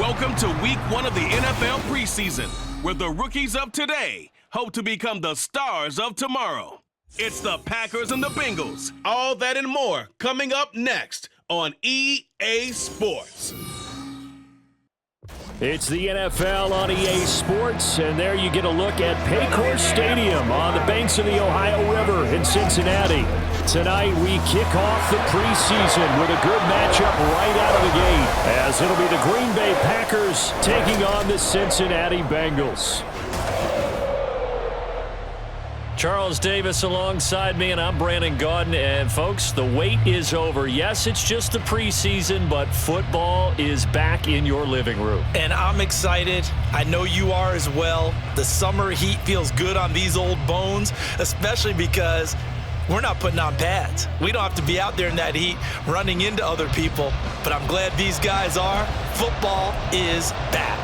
Welcome to week 1 of the NFL preseason, where the rookies of today hope to become the stars of tomorrow. It's the Packers and the Bengals. All that and more coming up next on EA Sports. It's the NFL on EA Sports, and there you get a look at Paycor Stadium on the banks of the Ohio River in Cincinnati. Tonight we kick off the preseason with a good matchup right out of the gate, as it'll be the Green Bay Packers taking on the Cincinnati Bengals. Charles Davis alongside me, and I'm Brandon Gaudin. And, folks, the wait is over. Yes, it's just the preseason, but football is back in your living room. And I'm excited. I know you are as well. The summer heat feels good on these old bones, especially because we're not putting on pads. We don't have to be out there in that heat running into other people. But I'm glad these guys are. Football is back.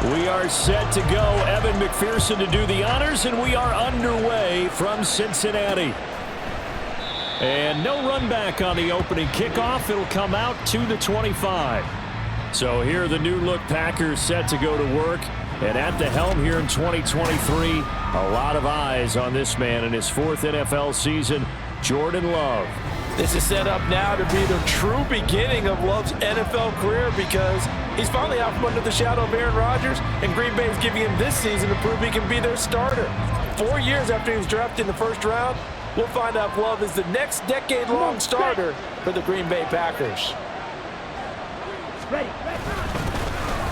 We are set to go. Evan McPherson to do the honors, and we are underway from Cincinnati. And no run back on the opening kickoff. It'll come out to the 25. So here are the new-look Packers set to go to work. And at the helm here in 2023, a lot of eyes on this man in his 4th NFL season, Jordan Love. This is set up now to be the true beginning of Love's NFL career because he's finally out from under the shadow of Aaron Rodgers, and Green Bay is giving him this season to prove he can be their starter. 4 years after he was drafted in the first round, we'll find out if Love is the next decade-long starter for the Green Bay Packers.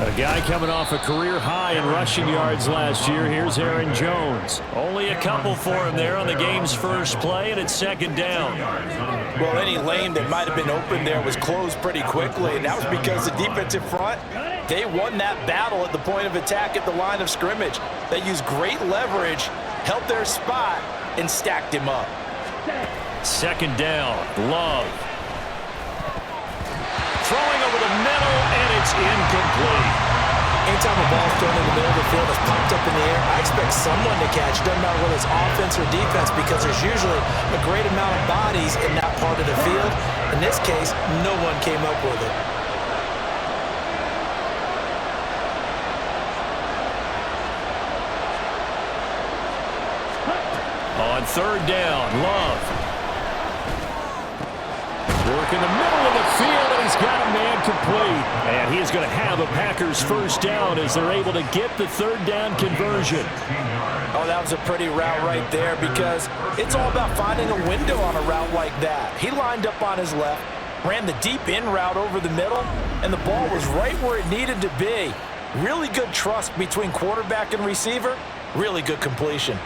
A guy coming off a career high in rushing yards last year. Here's Aaron Jones. Only a couple for him there on the game's first play, and it's second down. Well, any lane that might have been open there was closed pretty quickly, and that was because the defensive front, they won that battle at the point of attack at the line of scrimmage. They used great leverage, held their spot, and stacked him up. Second down, Love. Throwing over the middle, and it's incomplete. Anytime a ball's thrown in the middle of the field that's popped up in the air, I expect someone to catch. Doesn't matter whether it's offense or defense because there's usually a great amount of bodies in that part of the field. In this case, no one came up with it. On third down, Love. Work in the middle of the field, and he's got a man complete. And he is going to have a Packers first down as they're able to get the third down conversion. Oh, that was a pretty route right there because it's all about finding a window on a route like that. He lined up on his left, ran the deep in route over the middle, and the ball was right where it needed to be. Really good trust between quarterback and receiver. Really good completion.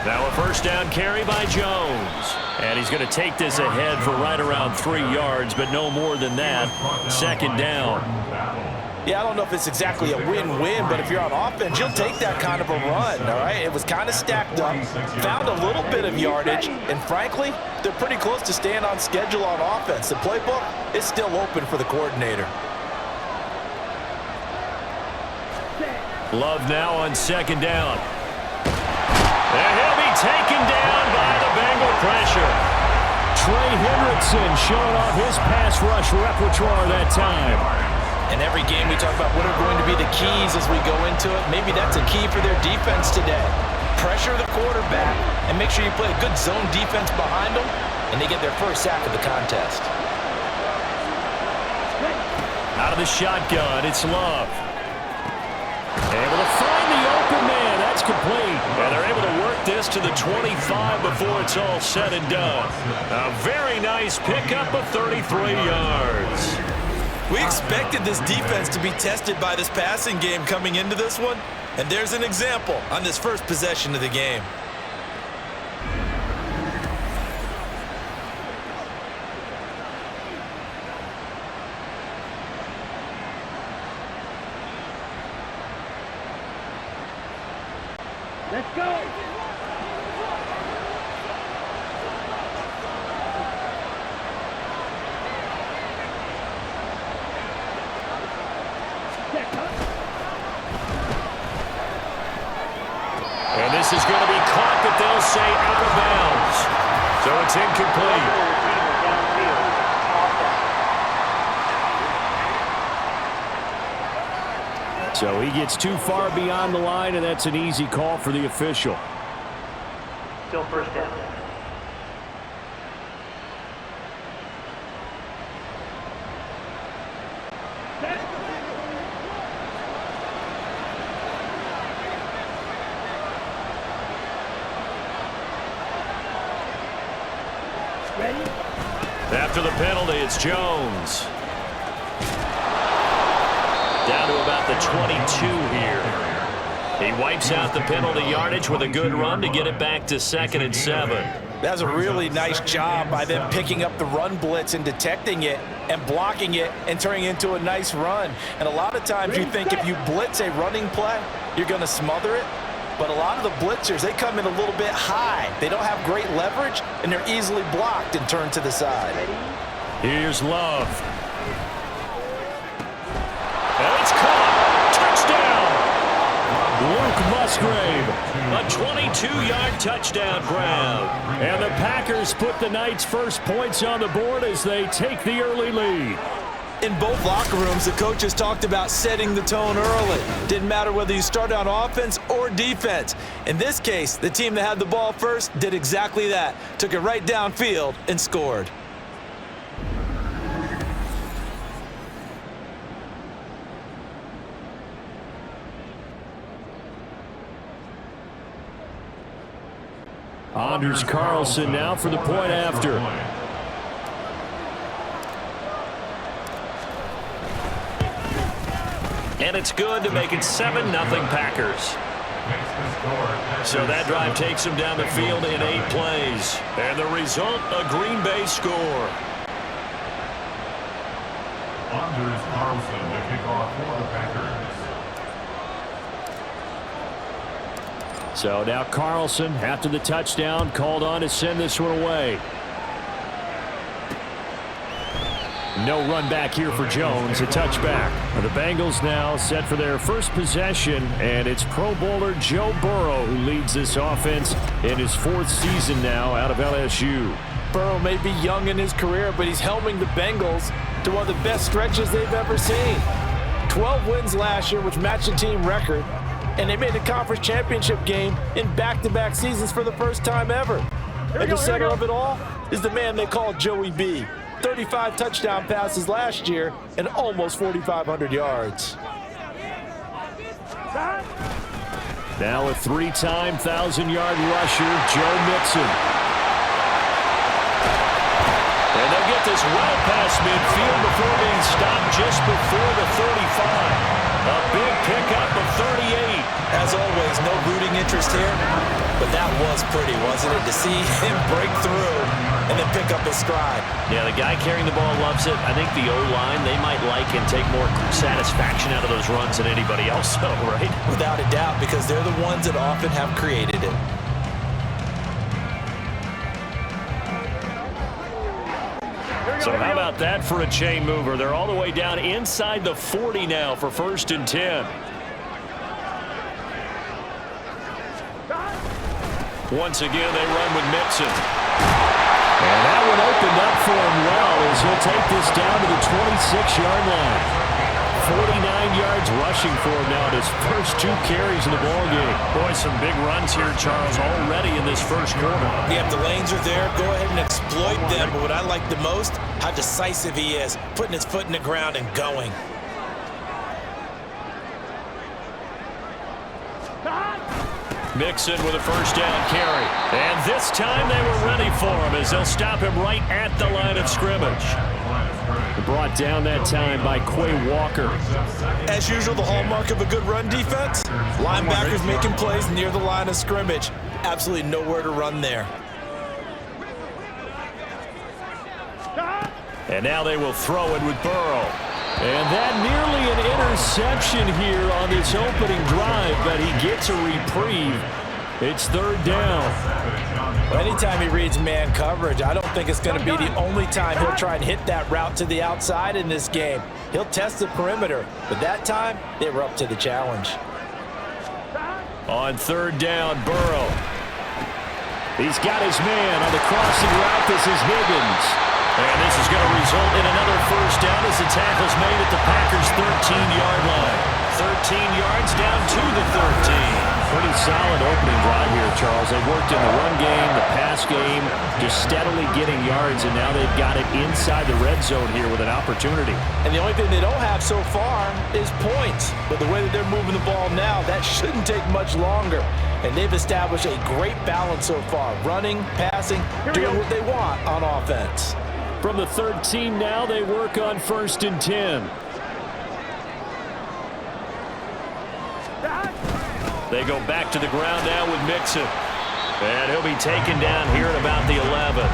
Now a first down carry by Jones. And he's going to take this ahead for right around 3 yards, but no more than that. Second down. Yeah, I don't know if it's exactly a win-win, but if you're on offense, you'll take that kind of a run, all right? It was kind of stacked up, found a little bit of yardage, and frankly, they're pretty close to staying on schedule on offense. The playbook is still open for the coordinator. Love now on second down. And he'll be taken down by the Bengal pressure. Trey Hendrickson showing off his pass rush repertoire that time. And every game we talk about what are going to be the keys as we go into it. Maybe that's a key for their defense today. Pressure the quarterback and make sure you play a good zone defense behind them, and they get their first sack of the contest. Out of the shotgun, it's Love. Able to find the open man. That's complete. And they're able to work this to the 25 before it's all said and done. A very nice pickup of 33 yards. We expected this defense to be tested by this passing game coming into this one, and there's an example on this first possession of the game. Let's go! And this is going to be caught, but they'll say out of bounds. So it's incomplete. So he gets too far beyond the line, and that's an easy call for the official. Still first down. After the penalty, it's Jones. Down to about the 22 here. He wipes out the penalty yardage with a good run to get it back to 2nd and 7. That's a really nice job by them picking up the run blitz and detecting it and blocking it and turning it into a nice run. And a lot of times you think if you blitz a running play, you're going to smother it. But a lot of the blitzers, they come in a little bit high. They don't have great leverage, and they're easily blocked and turned to the side. Here's Love. And it's caught. Touchdown. Luke Musgrave. A 22-yard touchdown grab. And the Packers put the Knights' first points on the board as they take the early lead. In both locker rooms, the coaches talked about setting the tone early. Didn't matter whether you started on offense or defense. In this case, the team that had the ball first did exactly that. Took it right downfield and scored. Anders Carlson now for the point after. And it's good to make it 7-0 Packers. So that drive takes them down the field in 8 plays. And the result, a Green Bay score. Anders Carlson to kick off for the Packers. So now Carlson, after the touchdown, called on to send this one away. No run back here for Jones, a touchback. The Bengals now set for their first possession, and it's Pro Bowler Joe Burrow who leads this offense in his 4th season now out of LSU. Burrow may be young in his career, but he's helping the Bengals to one of the best stretches they've ever seen. 12 wins last year, which matched the team record, and they made the conference championship game in back-to-back seasons for the first time ever. At the center of it all is the man they call Joey B. 35 touchdown passes last year and almost 4,500 yards. Now a three-time 1,000-yard rusher, Joe Mixon. And they'll get this well past midfield before being stopped just before the 35. A big pickup of 38. As always, no rooting interest here, but that was pretty, wasn't it? To see him break through and then pick up his stride. Yeah, the guy carrying the ball loves it. I think the O-line, they might like and take more satisfaction out of those runs than anybody else, though, right? Without a doubt, because they're the ones that often have created it. So how about that for a chain mover? They're all the way down inside the 40 now for 1st and 10. Once again, they run with Mixon. And that one opened up for him well as he'll take this down to the 26-yard line. 49 yards rushing for him now at his first 2 carries in the ballgame. Boy, some big runs here, Charles, already in this first quarter. Yeah, the lanes are there. Go ahead and exploit them. But what I like the most, how decisive he is, putting his foot in the ground and going. Mixon with a first down carry. And this time they were ready for him as they'll stop him right at the line of scrimmage. Brought down that time by Quay Walker. As usual, the hallmark of a good run defense, linebackers making plays near the line of scrimmage. Absolutely nowhere to run there. And now they will throw it with Burrow. And that nearly an interception here on this opening drive, but he gets a reprieve. It's 3rd down. Well, anytime he reads man coverage, I don't think it's going to be the only time he'll try and hit that route to the outside in this game. He'll test the perimeter, but that time they were up to the challenge. On 3rd down, Burrow. He's got his man on the crossing route. This is Higgins. And this is going to result in another first down as the tackle's made at the Packers' 13-yard line. 13 yards down to the 13. Pretty solid opening drive here, Charles. They've worked in the run game, the pass game, just steadily getting yards, and now they've got it inside the red zone here with an opportunity. And the only thing they don't have so far is points. But the way that they're moving the ball now, that shouldn't take much longer. And they've established a great balance so far. Running, passing, doing what they want on offense. From the 13 now, they work on 1st and 10. They go back to the ground now with Mixon. And he'll be taken down here at about the 11.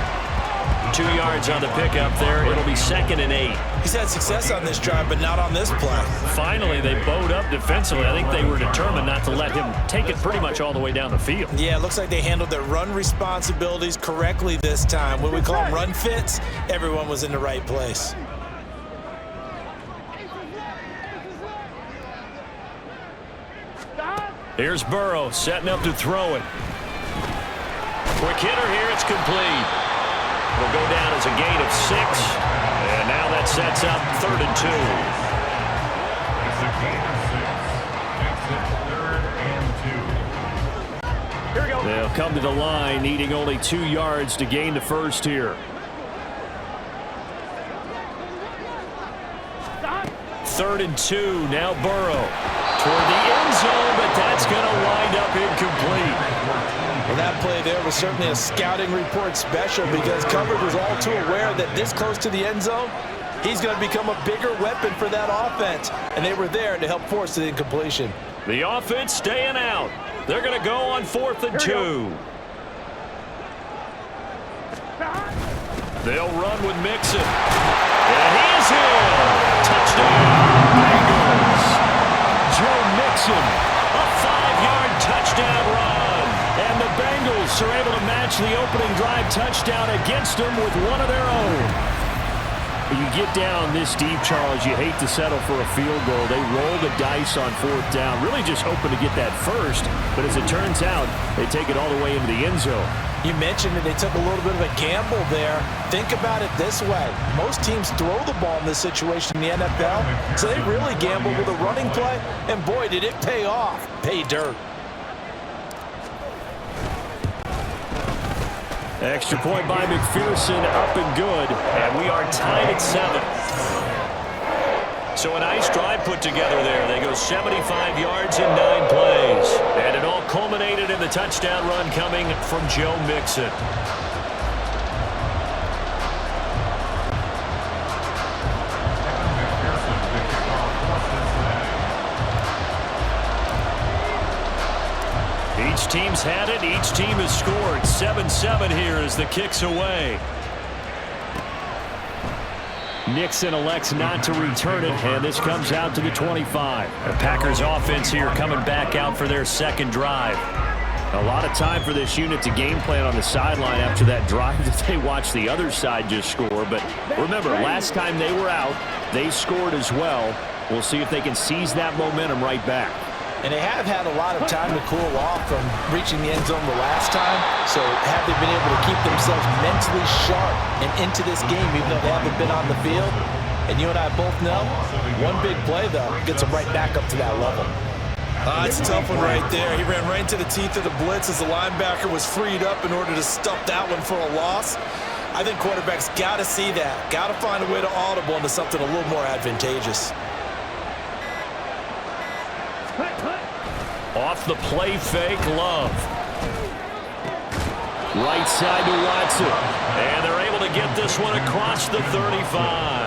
2 yards on the pickup there. It'll be 2nd and 8. He's had success on this drive, but not on this play. Finally, they bowed up defensively. I think they were determined not to let him take it pretty much all the way down the field. Yeah, it looks like they handled their run responsibilities correctly this time. When we call them run fits, everyone was in the right place. Here's Burrow setting up to throw it. Quick hitter here, it's complete. Will go down as a gain of 6. And now that sets up 3rd and 2. It's a gain of 6. Exit 3rd and 2. Here we go. They'll come to the line, needing only 2 yards to gain the first here. 3rd and 2, now Burrow. Toward the end zone, but that's going to wind up incomplete. Well, that play there was certainly a scouting report special because coverage was all too aware that this close to the end zone, he's going to become a bigger weapon for that offense. And they were there to help force the incompletion. The offense staying out. They're going to go on 4th and 2. They'll run with Mixon. And he is in. Touchdown, Bengals. Joe Mixon, A 5-yard touchdown run. and the Bengals are able to match the opening drive touchdown against them with one of their own. You get down this deep, Charles, you hate to settle for a field goal. They roll the dice on 4th down, really just hoping to get that first. But as it turns out, they take it all the way into the end zone. You mentioned that they took a little bit of a gamble there. Think about it this way. Most teams throw the ball in this situation in the NFL, so they really gamble with a running play, and boy, did it pay off. Pay dirt. Extra point by McPherson, up and good. And we are tied at 7. So a nice drive put together there. They go 75 yards in 9 plays. And it all culminated in the touchdown run coming from Joe Mixon. Each team's had it. Each team has scored. 7-7 here as the kick's away. Nixon elects not to return it, and this comes out to the 25. The Packers offense here coming back out for their second drive. A lot of time for this unit to game plan on the sideline after that drive that they watched the other side just score. But remember, last time they were out, they scored as well. We'll see if they can seize that momentum right back. And they have had a lot of time to cool off from reaching the end zone the last time. So have they been able to keep themselves mentally sharp and into this game, even though they haven't been on the field? And you and I both know, one big play, though, gets them right back up to that level. It's a tough one right there. He ran right into the teeth of the blitz as the linebacker was freed up in order to stuff that one for a loss. I think quarterbacks got to see that. Got to find a way to audible into something a little more advantageous. Off the play fake, Love. Right side to Watson. And they're able to get this one across the 35.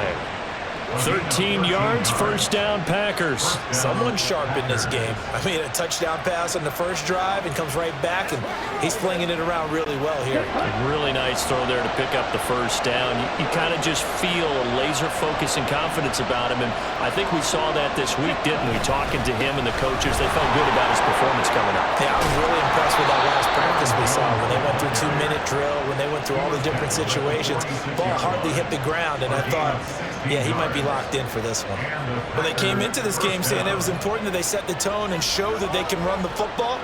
13 yards, first down, Packers. Someone sharp in this game. I mean, a touchdown pass on the first drive and comes right back, and he's flinging it around really well here. A really nice throw there to pick up the first down. You kind of just feel a laser focus and confidence about him, and I think we saw that this week, didn't we? Talking to him and the coaches, they felt good about his performance coming up. Yeah, I was really impressed with that last practice we saw when they went through 2-minute drill, when they went through all the different situations. Ball hardly hit the ground, and I thought, yeah, he might be locked in for this one. Well, they came into this game saying it was important that they set the tone and show that they can run the football.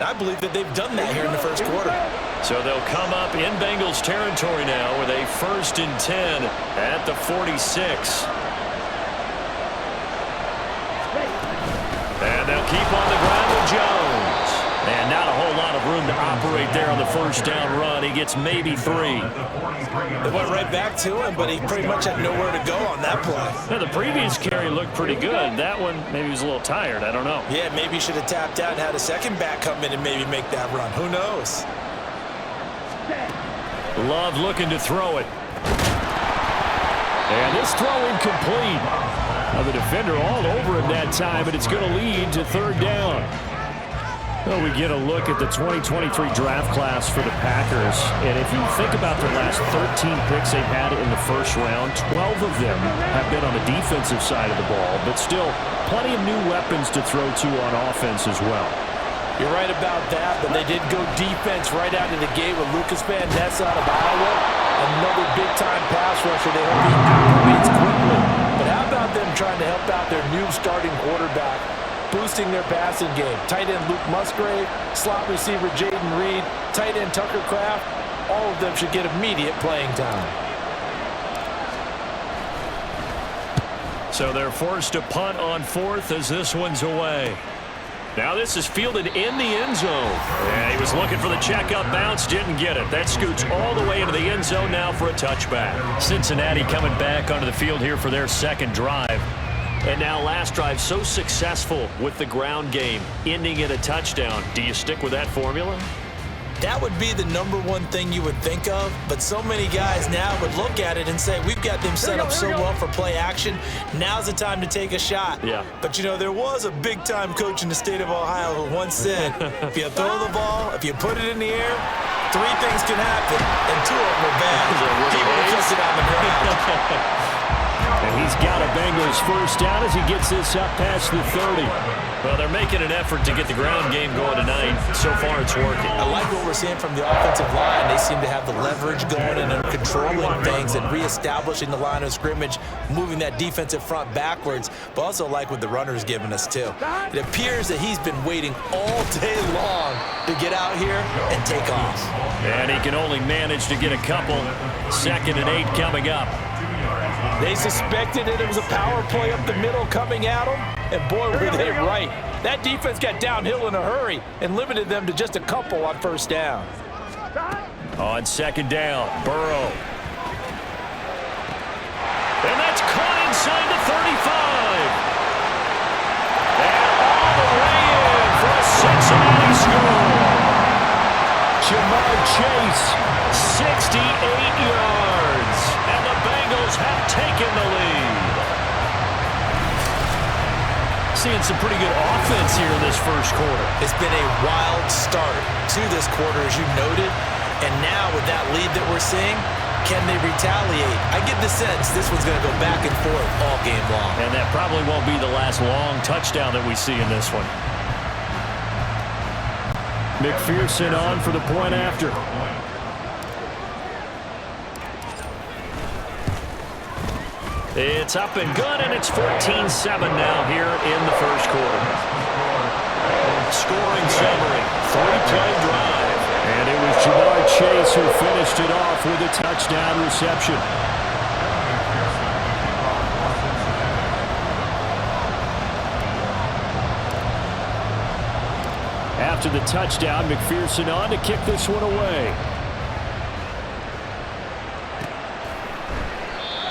And I believe that they've done that here in the first quarter. So they'll come up in Bengals territory now with a 1st and 10 at the 46. And they'll keep on the ground with Jones. And not a whole lot of room to operate there on the first down run. He gets maybe 3. They went right back to him, but he pretty much had nowhere to go on that play. Now, the previous carry looked pretty good. That one, maybe he was a little tired. I don't know. Yeah, maybe he should have tapped out and had a second back come in and maybe make that run. Who knows? Love looking to throw it. And this throw incomplete. Now the defender all over him that time, but it's going to lead to 3rd down. Well, we get a look at the 2023 draft class for the Packers. And if you think about their last 13 picks they've had in the first round, 12 of them have been on the defensive side of the ball. But still, plenty of new weapons to throw to on offense as well. You're right about that, but they did go defense right out of the gate with Lucas Van Ness out of Iowa. Another big-time pass rusher they hope he acclimates quickly. But how about them trying to help out their new starting quarterback, boosting their passing game? Tight end Luke Musgrave, slot receiver Jaden Reed, tight end Tucker Kraft. All of them should get immediate playing time. So they're forced to punt on 4th as this one's away. Now this is fielded in the end zone. And he was looking for the checkup bounce, didn't get it. That scoots all the way into the end zone now for a touchback. Cincinnati coming back onto the field here for their second drive. And now last drive so successful with the ground game, ending in a touchdown. Do you stick with that formula? That would be the #1 thing you would think of, but so many guys now would look at it and say, we've got them set up so well for play action, now's the time to take a shot. Yeah. But, you know, there was a big-time coach in the state of Ohio who once said, if you throw the ball, if you put it in the air, 3 things can happen, and 2 of them are bad. He would have kissed it on the ground. And He's got a Bengals first down as he gets this up past the 30. Well, they're making an effort to get the ground game going tonight. So far, it's working. I like what we're seeing from the offensive line. They seem to have the leverage going and are controlling things and reestablishing the line of scrimmage, moving that defensive front backwards, but also like what the runner's giving us, too. It appears that he's been waiting all day long to get out here and take off. And he can only manage to get a couple. 2nd and 8 coming up. They suspected it was a power play up the middle coming at them, and boy, were they right. That defense got downhill in a hurry and limited them to just a couple on first down. On 2nd down, Burrow. And that's caught inside the 35. And all the way in for a Cincinnati score. Jamar Chase, 68 yards. And the Bengals have taken the lead. Seeing some pretty good offense here in this first quarter. It's been a wild start to this quarter, as you noted. And now with that lead that we're seeing, can they retaliate? I get the sense this one's going to go back and forth all game long. And that probably won't be the last long touchdown that we see in this one. McPherson on for the point after. It's up and good, and it's 14-7 now here in the first quarter. Scoring summary, 3-play drive. And it was Jamar Chase who finished it off with a touchdown reception. After the touchdown, McPherson on to kick this one away.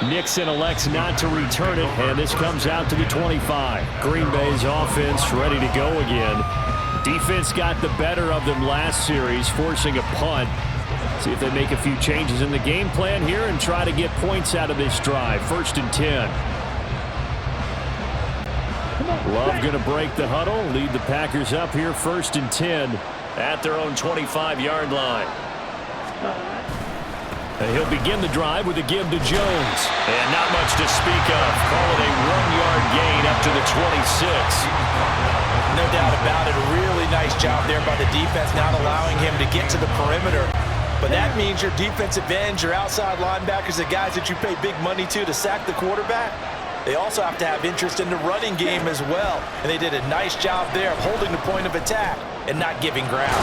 Nixon elects not to return it, and this comes out to the 25. Green Bay's offense ready to go again. Defense got the better of them last series, forcing a punt. See if they make a few changes in the game plan here and try to get points out of this drive. 1st and 10. Love going to break the huddle, lead the Packers up here 1st and 10. At their own 25-yard line. And he'll begin the drive with a give to Jones. And not much to speak of. Call it a 1-yard gain up to the 26. No doubt about it. A really nice job there by the defense, not allowing him to get to the perimeter. But that means your defensive ends, your outside linebackers, the guys that you pay big money to sack the quarterback, they also have to have interest in the running game as well. And they did a nice job there of holding the point of attack and not giving ground.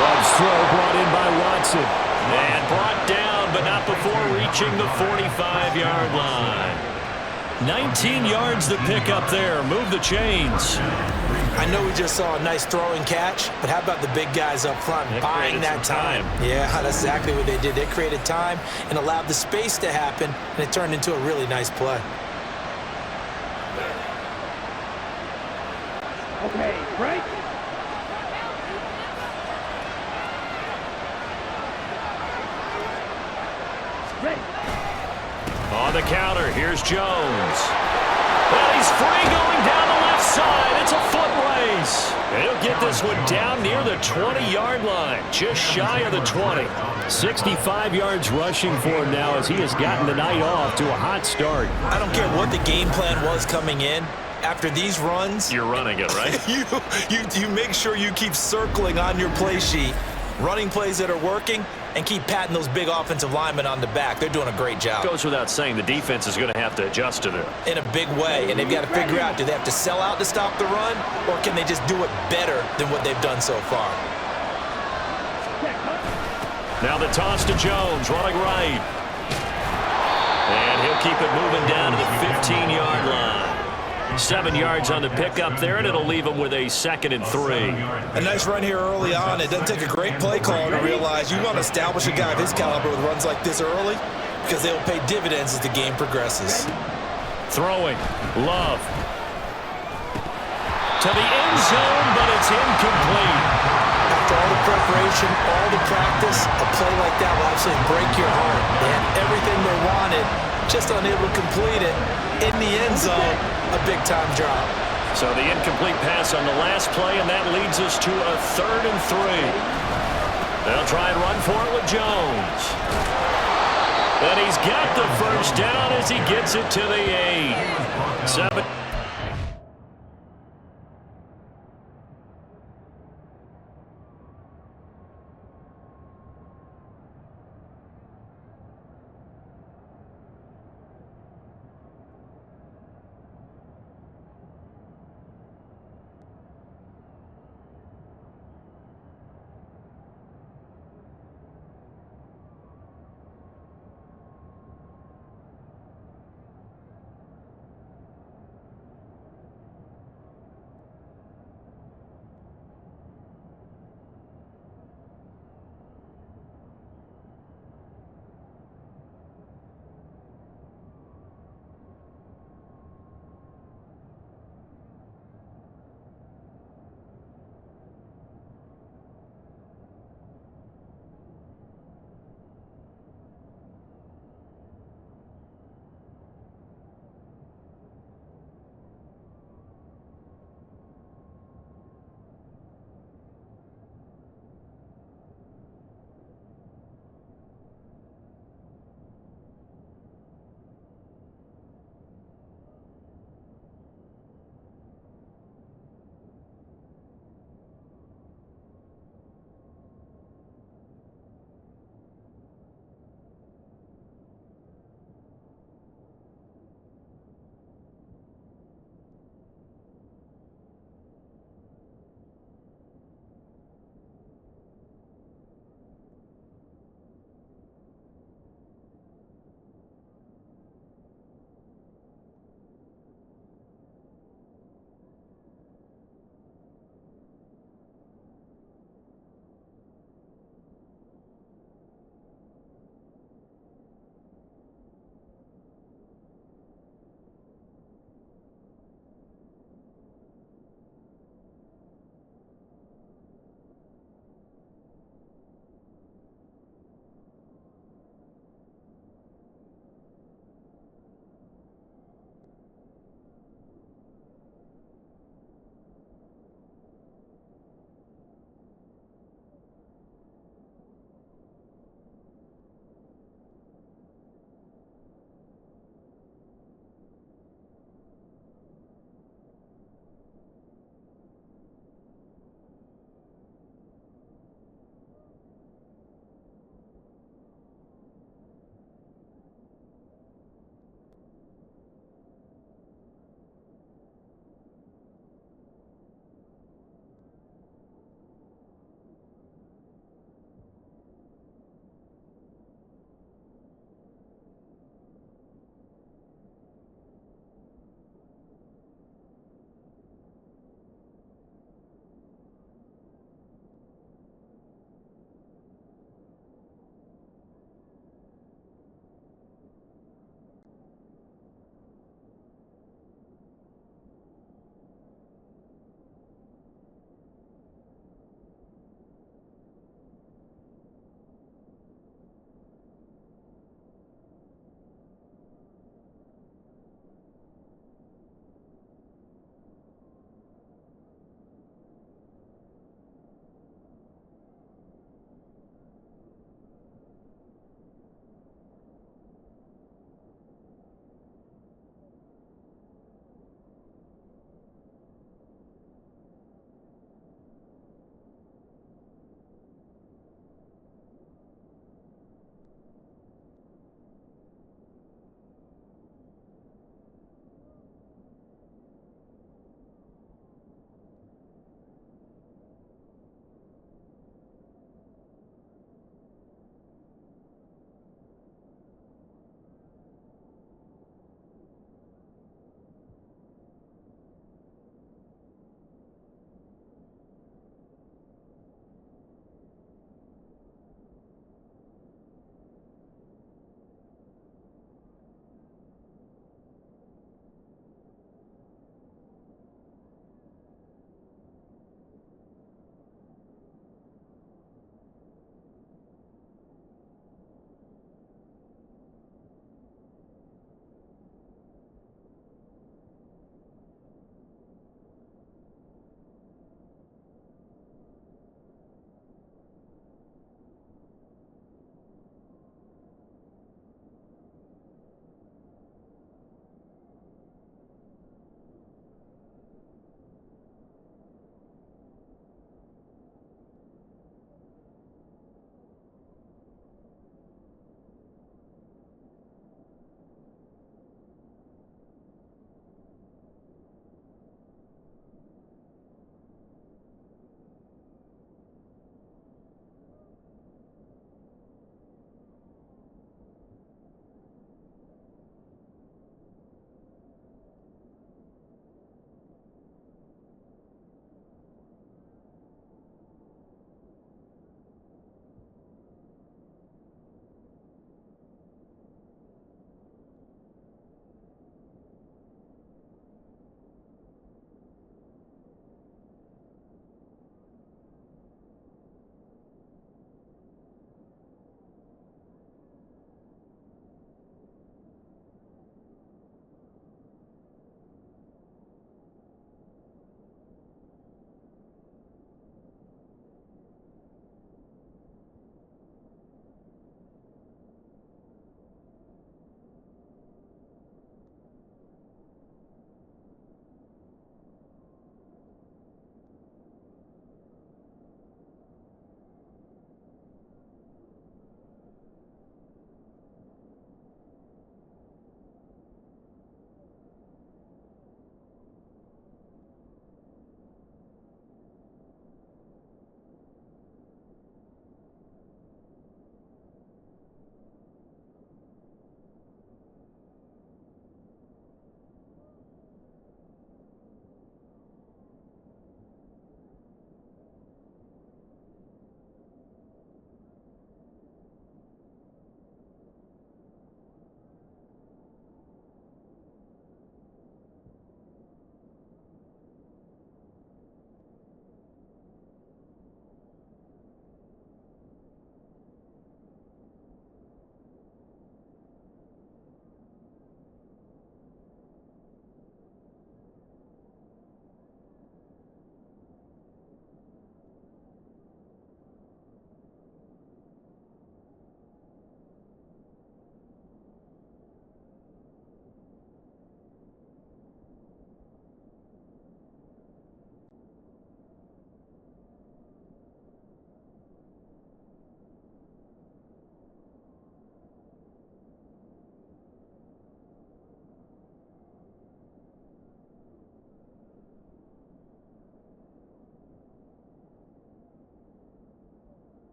Love's throw brought in by Watson. And brought down, but not before reaching the 45-yard line. 19 yards to pick up there. Move the chains. I know we just saw a nice throwing catch, but how about the big guys up front buying that time? Yeah, that's exactly what they did. They created time and allowed the space to happen, and it turned into a really nice play. Okay, break. On the counter, here's Jones. Well, he's free going down the left side. It's a foot race. And he'll get this one down near the 20-yard line, just shy of the 20. 65 yards rushing for him now as he has gotten the night off to a hot start. I don't care what the game plan was coming in. After these runs, you're running it, right? you make sure you keep circling on your play sheet, running plays that are working, and keep patting those big offensive linemen on the back. They're doing a great job. Goes without saying the defense is going to have to adjust to that. In a big way, and they've got to figure out, do they have to sell out to stop the run, or can they just do it better than what they've done so far? Now the toss to Jones, running right. And he'll keep it moving down to the 15-yard line. 7 yards on the pickup there, and it'll leave him with a 2nd and 3. A nice run here early on. It doesn't take a great play call to realize you want to establish a guy of his caliber with runs like this early because they'll pay dividends as the game progresses. Throwing, Love. To the end zone, but it's incomplete. After all the preparation, all the practice, a play like that will absolutely break your heart. They had everything they wanted, just unable to complete it. In the end zone, a big-time drop. So the incomplete pass on the last play, and that leads us to a 3rd and 3. They'll try and run for it with Jones. And he's got the first down as he gets it to the 8. 7.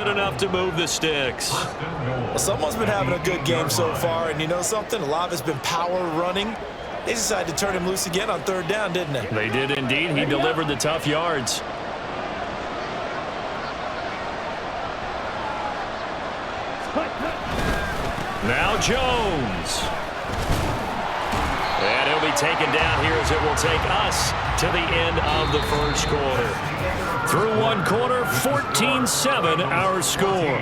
good enough to move the sticks. Well, someone's been having a good game so far, and you know something? A lot of it's been power running. They decided to turn him loose again on 3rd down, didn't they? They did indeed. He delivered the tough yards. Now Jones. And he'll be taken down here as it will take us to the end of the first quarter. Through one quarter, 14-7 our score.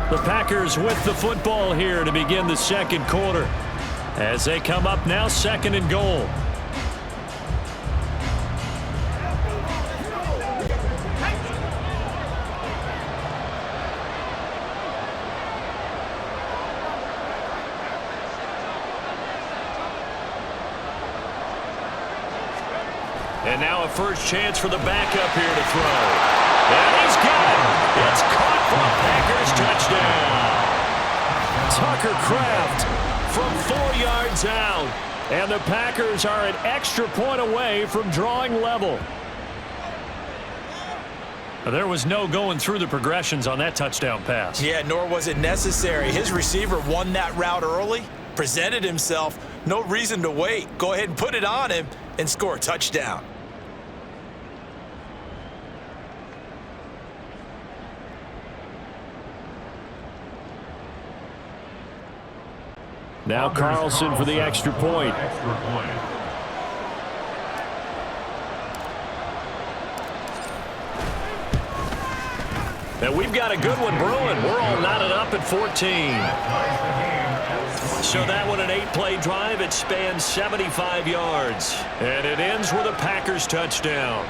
The Packers with the football here to begin the second quarter. As they come up now, 2nd and goal. And now a first chance for the backup here to throw. And he's got it. It's caught for a Packers touchdown. Tucker Kraft from 4 yards out. And the Packers are an extra point away from drawing level. There was no going through the progressions on that touchdown pass. Yeah, nor was it necessary. His receiver won that route early, presented himself. No reason to wait. Go ahead and put it on him and score a touchdown. Now Carlson for the extra point. And we've got a good one brewing. We're all knotted up at 14. So that one, an 8-play drive. It spans 75 yards. And it ends with a Packers touchdown.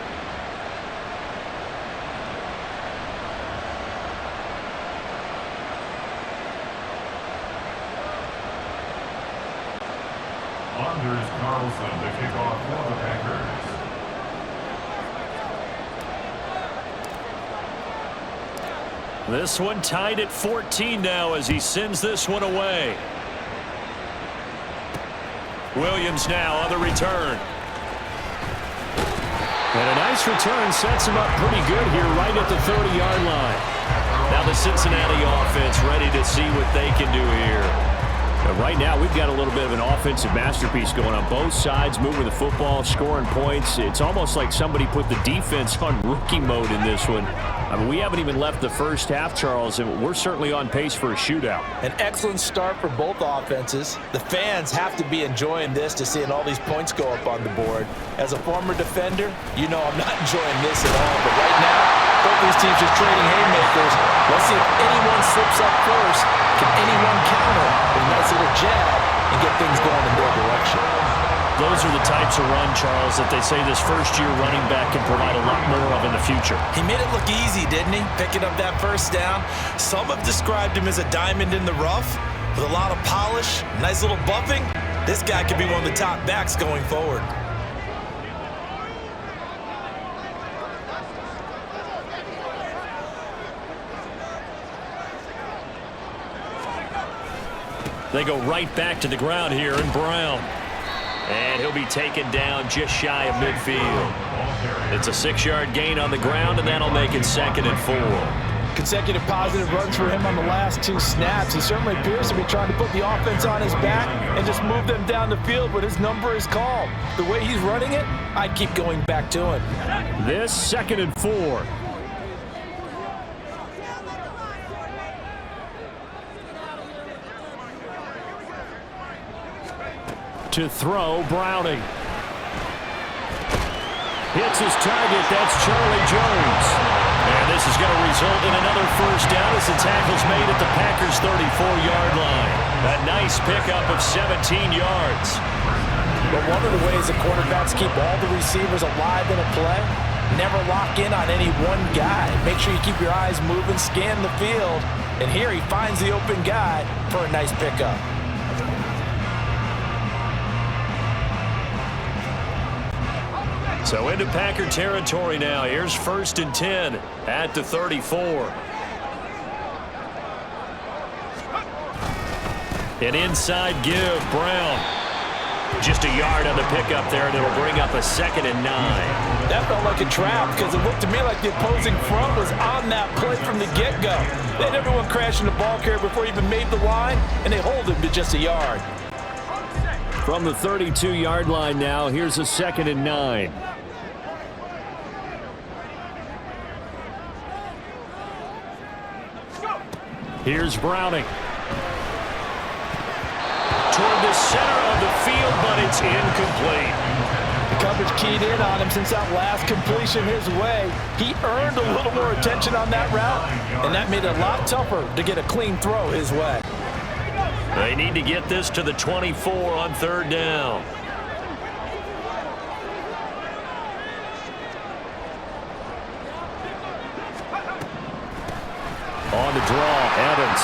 Anders Carlson to kick off for the Packers. This one tied at 14 now as he sends this one away. Williams now on the return. And a nice return sets him up pretty good here right at the 30-yard line. Now the Cincinnati offense ready to see what they can do here. Right now, we've got a little bit of an offensive masterpiece going on both sides, moving the football, scoring points. It's almost like somebody put the defense on rookie mode in this one. I mean, we haven't even left the first half, Charles, and we're certainly on pace for a shootout. An excellent start for both offenses. The fans have to be enjoying this to seeing all these points go up on the board. As a former defender, you know I'm not enjoying this at all, but right now, both these teams just trading haymakers. Let's see if anyone slips up first. Can anyone counter with a nice little jab and get things going in their direction? Those are the types of run, Charles, that they say this first-year running back can provide a lot more of in the future. He made it look easy, didn't he? Picking up that first down. Some have described him as a diamond in the rough with a lot of polish, nice little buffing. This guy could be one of the top backs going forward. They go right back to the ground here in Brown. And he'll be taken down just shy of midfield. It's a 6-yard gain on the ground, and that'll make it 2nd and 4. Consecutive positive runs for him on the last 2 snaps. He certainly appears to be trying to put the offense on his back and just move them down the field when his number is called. The way he's running it, I'd keep going back to him. This 2nd and 4. To throw, Browning. Hits his target, that's Charlie Jones. And this is going to result in another first down as the tackle's made at the Packers' 34-yard line. A nice pickup of 17 yards. But one of the ways the quarterbacks keep all the receivers alive in a play, never lock in on any one guy. Make sure you keep your eyes moving, scan the field. And here he finds the open guy for a nice pickup. So into Packer territory now. Here's 1st and 10 at the 34. An inside give, Brown. Just a yard on the pickup there, and it'll bring up a 2nd and 9. That felt like a trap because it looked to me like the opposing front was on that play from the get-go. They had everyone crashing the ball carrier before he even made the line, and they hold him to just a yard. From the 32-yard line now, here's a 2nd and 9. Here's Browning. Toward the center of the field, but it's incomplete. The coverage keyed in on him since that last completion his way. He earned a little more attention on that route, and that made it a lot tougher to get a clean throw his way. They need to get this to the 24 on 3rd down. On the draw, Evans.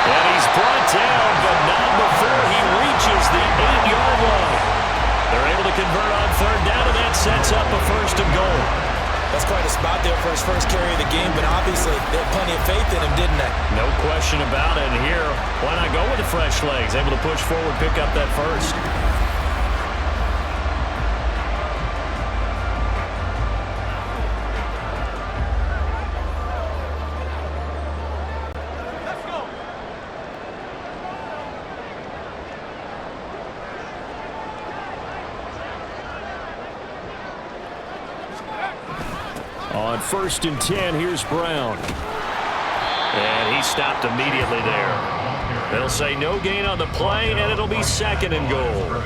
And he's brought down, but not before he reaches the 8-yard line. They're able to convert on 3rd down, and that sets up a 1st and goal. That's quite a spot there for his first carry of the game, but obviously they had plenty of faith in him, didn't they? No question about it. And here, why not go with the fresh legs? Able to push forward, pick up that 1st. On 1st and 10, here's Brown. And he stopped immediately there. They'll say no gain on the play, and it'll be 2nd and goal.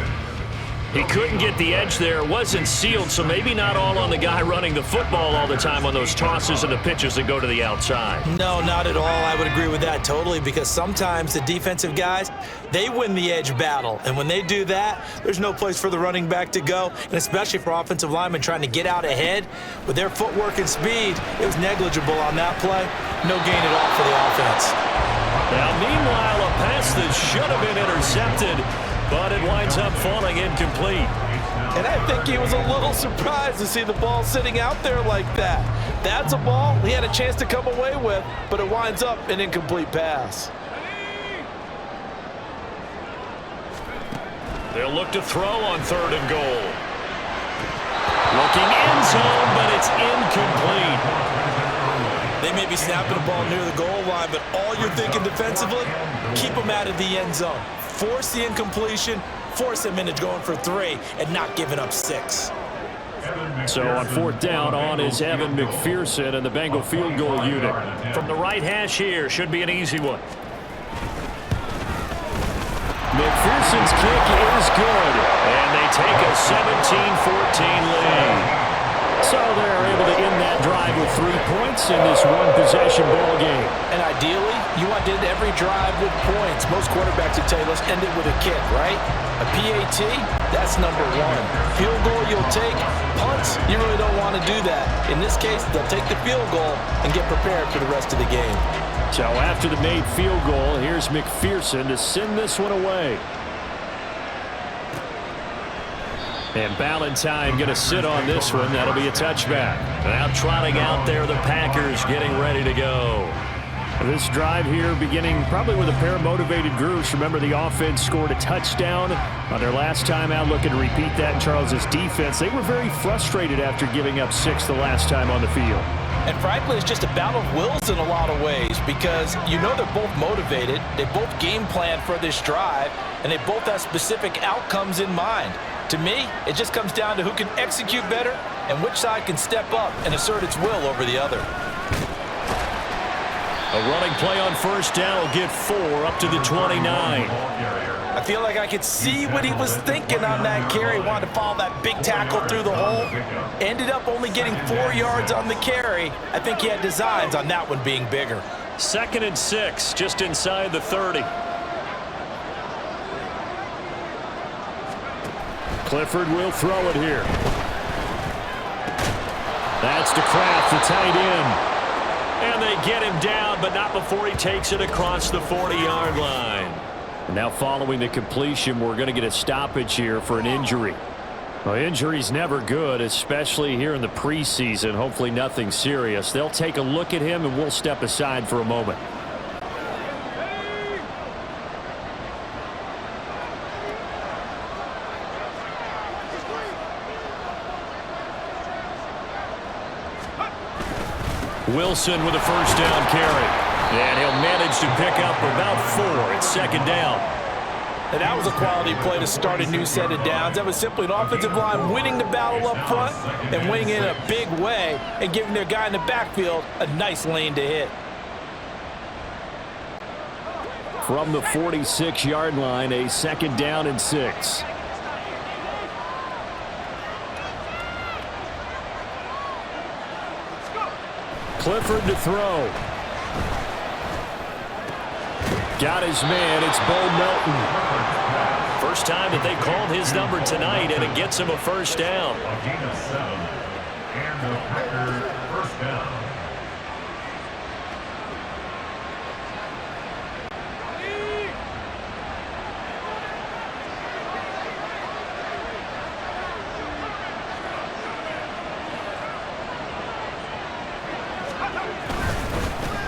He couldn't get the edge there. Wasn't sealed, so maybe not all on the guy running the football all the time on those tosses and the pitches that go to the outside. No, not at all. I would agree with that totally, because sometimes the defensive guys, they win the edge battle. And when they do that, there's no place for the running back to go, and especially for offensive linemen trying to get out ahead. With their footwork and speed, it was negligible on that play. No gain at all for the offense. Now, meanwhile, a pass that should have been intercepted, but it winds up falling incomplete. And I think he was a little surprised to see the ball sitting out there like that. That's a ball he had a chance to come away with, but it winds up an incomplete pass. They'll look to throw on 3rd and goal. Looking end zone, but it's incomplete. They may be snapping the ball near the goal line, but all you're thinking defensively, keep them out of the end zone. Force the incompletion, force them into going for 3, and not giving up 6. So on 4th down, on is Evan McPherson and the Bengal field goal unit. From the right hash here, should be an easy one. McPherson's kick is good. And they take a 17-14 lead. So they're able to end that drive with 3 points in this one-possession ball game. And ideally, you want to end every drive with points. Most quarterbacks would tell you, let's end it with a kick, right? A PAT, that's number 1. Field goal you'll take. Punts, you really don't want to do that. In this case, they'll take the field goal and get prepared for the rest of the game. So after the made field goal, here's McPherson to send this one away. And Ballantyne going to sit on this one. That'll be a touchback. Now trotting out there, the Packers getting ready to go. This drive here beginning probably with a pair of motivated groups. Remember, the offense scored a touchdown on their last time out. Looking to repeat that in Charles's defense. They were very frustrated after giving up 6 the last time on the field. And frankly, it's just a battle of wills in a lot of ways, because you know they're both motivated, they both game plan for this drive, and they both have specific outcomes in mind. To me, it just comes down to who can execute better and which side can step up and assert its will over the other. A running play on 1st down will get 4 up to the 29. I feel like I could see what he was thinking on that carry. Wanted to follow that big tackle through the hole. Ended up only getting 4 yards on the carry. I think he had designs on that one being bigger. 2nd and 6, just inside the 30. Clifford will throw it here. That's to Kraft, the tight end. And they get him down, but not before he takes it across the 40-yard line. Now following the completion, we're going to get a stoppage here for an injury. Well, injury's never good, especially here in the preseason. Hopefully nothing serious. They'll take a look at him, and we'll step aside for a moment. Wilson with a first down carry. And he'll manage to pick up about 4. It's second down. And that was a quality play to start a new set of downs. That was simply an offensive line winning the battle up front and winning in a big way and giving their guy in the backfield a nice lane to hit. From the 46-yard line, a second down and 6. Clifford to throw. Got his man. It's Bo Melton. First time that they called his number tonight, and it gets him a first down. A gain of 7. And the Packers first down.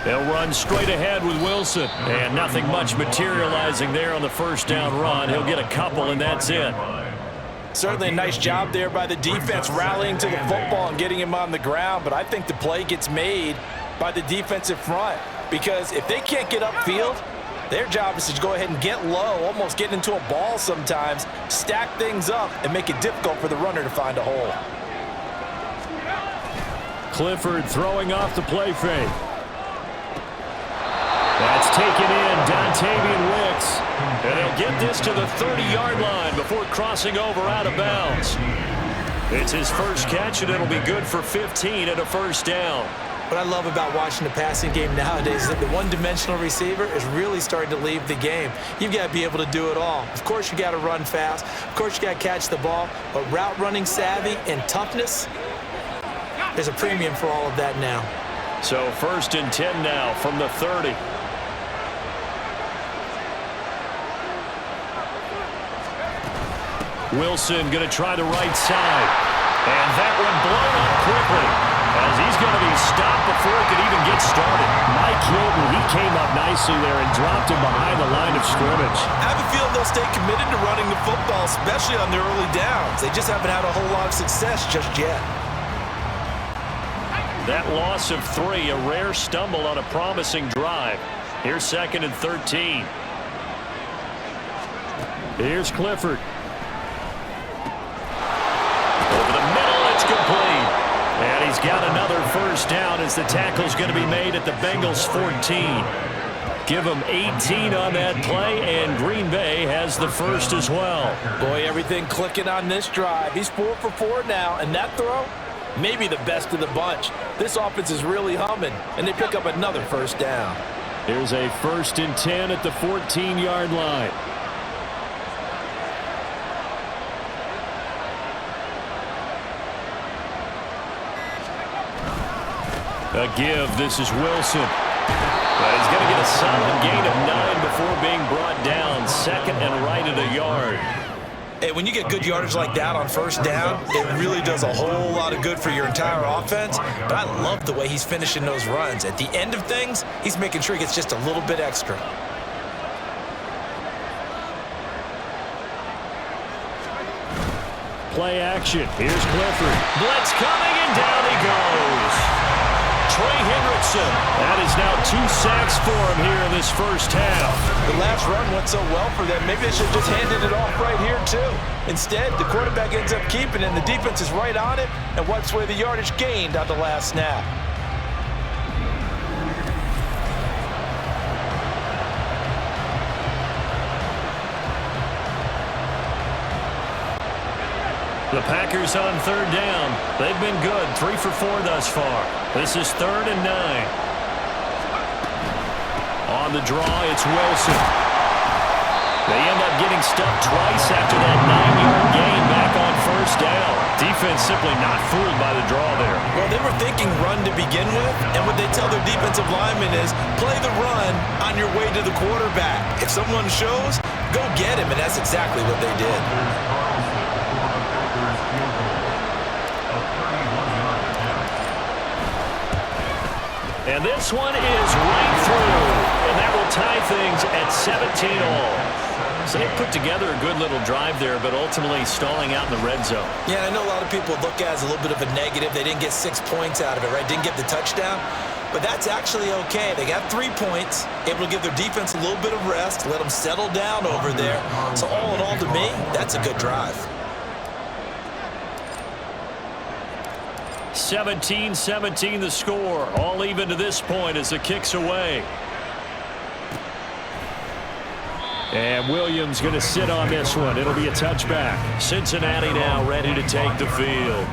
They'll run straight ahead with Wilson. And nothing much materializing there on the first down run. He'll get a couple, and that's it. Certainly a nice job there by the defense rallying to the football and getting him on the ground. But I think the play gets made by the defensive front. Because if they can't get upfield, their job is to go ahead and get low, almost get into a ball sometimes, stack things up, and make it difficult for the runner to find a hole. Clifford throwing off the play fake. That's taken in, Dontavian Wicks. And he'll get this to the 30-yard line before crossing over out of bounds. It's his first catch, and it'll be good for 15 and a first down. What I love about watching the passing game nowadays is that the one-dimensional receiver is really starting to leave the game. You've got to be able to do it all. Of course, you got to run fast. Of course, you got to catch the ball. But route running savvy and toughness, there's a premium for all of that now. So first and 10 now from the 30. Wilson going to try the right side. And that one blown up quickly as he's going to be stopped before it could even get started. Mike Hilton, he came up nicely there and dropped him behind the line of scrimmage. I have a feeling they'll stay committed to running the football, especially on their early downs. They just haven't had a whole lot of success just yet. That loss of 3, a rare stumble on a promising drive. Here's second and 13. Here's Clifford. Over the middle, it's complete. And he's got another first down as the tackle's going to be made at the Bengals 14. Give them 18 on that play, and Green Bay has the first as well. Boy, everything clicking on this drive. He's 4 for 4 now, and that throw, maybe the best of the bunch. This offense is really humming, and they pick up another first down. Here's a first and 10 at the 14-yard line. A give. This is Wilson. But he's going to get a solid gain of 9 before being brought down. Second and right at a yard. Hey, when you get good yardage like that on first down, it really does a whole lot of good for your entire offense. But I love the way he's finishing those runs. At the end of things, he's making sure he gets just a little bit extra. Play action. Here's Clifford. Blitz coming, and down he goes. Trey Hendrickson. That is now 2 sacks for him here in this first half. The last run went so well for them. Maybe they should have just handed it off right here, too. Instead, the quarterback ends up keeping it, and the defense is right on it and wipes away the yardage gained on the last snap. The Packers on third down. They've been good. 3 for 4 thus far. This is 3rd and 9. On the draw, it's Wilson. They end up getting stuffed twice after that 9-yard gain back on first down. Defense simply not fooled by the draw there. Well, they were thinking run to begin with, and what they tell their defensive linemen is play the run on your way to the quarterback. If someone shows, go get him, and that's exactly what they did. And this one is right through. And that will tie things at 17 all. So they put together a good little drive there, but ultimately stalling out in the red zone. Yeah, I know a lot of people look at it as a little bit of a negative. They didn't get 6 points out of it, right? Didn't get the touchdown. But that's actually okay. They got 3 points, able to give their defense a little bit of rest, let them settle down over there. So all in all, to me, that's a good drive. 17-17 the score. All even to this point as the kick's away. And Williams going to sit on this one. It'll be a touchback. Cincinnati now ready to take the field.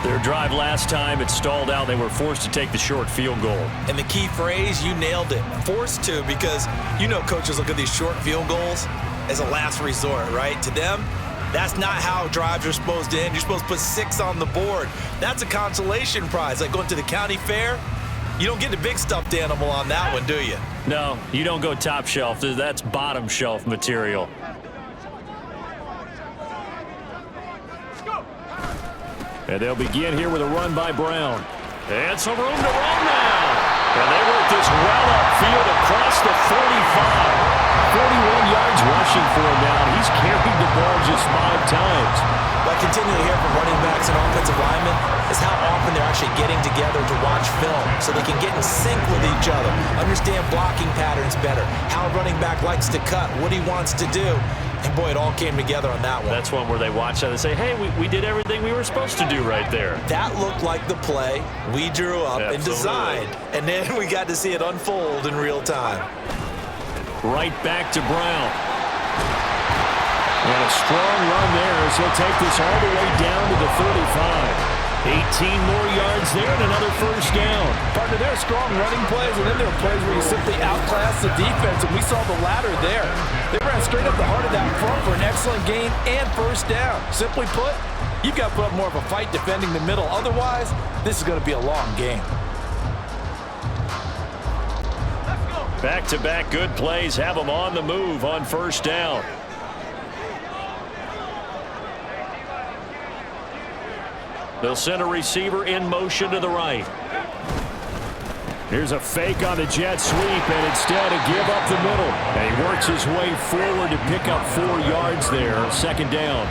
Their drive last time, it stalled out. They were forced to take the short field goal. And the key phrase, you nailed it. Forced to, because you know coaches look at these short field goals as a last resort, right? To them, that's not how drives are supposed to end. You're supposed to put 6 on the board. That's a consolation prize. Like going to the county fair, you don't get the big stuffed animal on that one, do you? No, you don't go top shelf. That's bottom shelf material. And they'll begin here with a run by Brown. And some room to run now. And they work this well upfield across the 45. 41 yards rushing for him now. He's carried the ball just 5 times. What I continue to hear from running backs and offensive linemen is how often they're actually getting together to watch film so they can get in sync with each other, understand blocking patterns better, how a running back likes to cut, what he wants to do. And, boy, it all came together on that one. That's one where they watch that and say, hey, we did everything we were supposed to do right there. That looked like the play we drew up and designed. And then we got to see it unfold in real time. Right back to Brown. And a strong run there as he'll take this all the way down to the 35. 18 more yards there and another first down. Partner, there are strong running plays, and then there are plays where you simply outclass the defense, and we saw the latter there. They ran straight up the heart of that front for an excellent gain and first down. Simply put, you've got to put up more of a fight defending the middle. Otherwise, this is going to be a long game. Back-to-back good plays have them on the move on first down. They'll send a receiver in motion to the right. Here's a fake on the jet sweep, and instead a give up the middle. And he works his way forward to pick up 4 yards there, second down.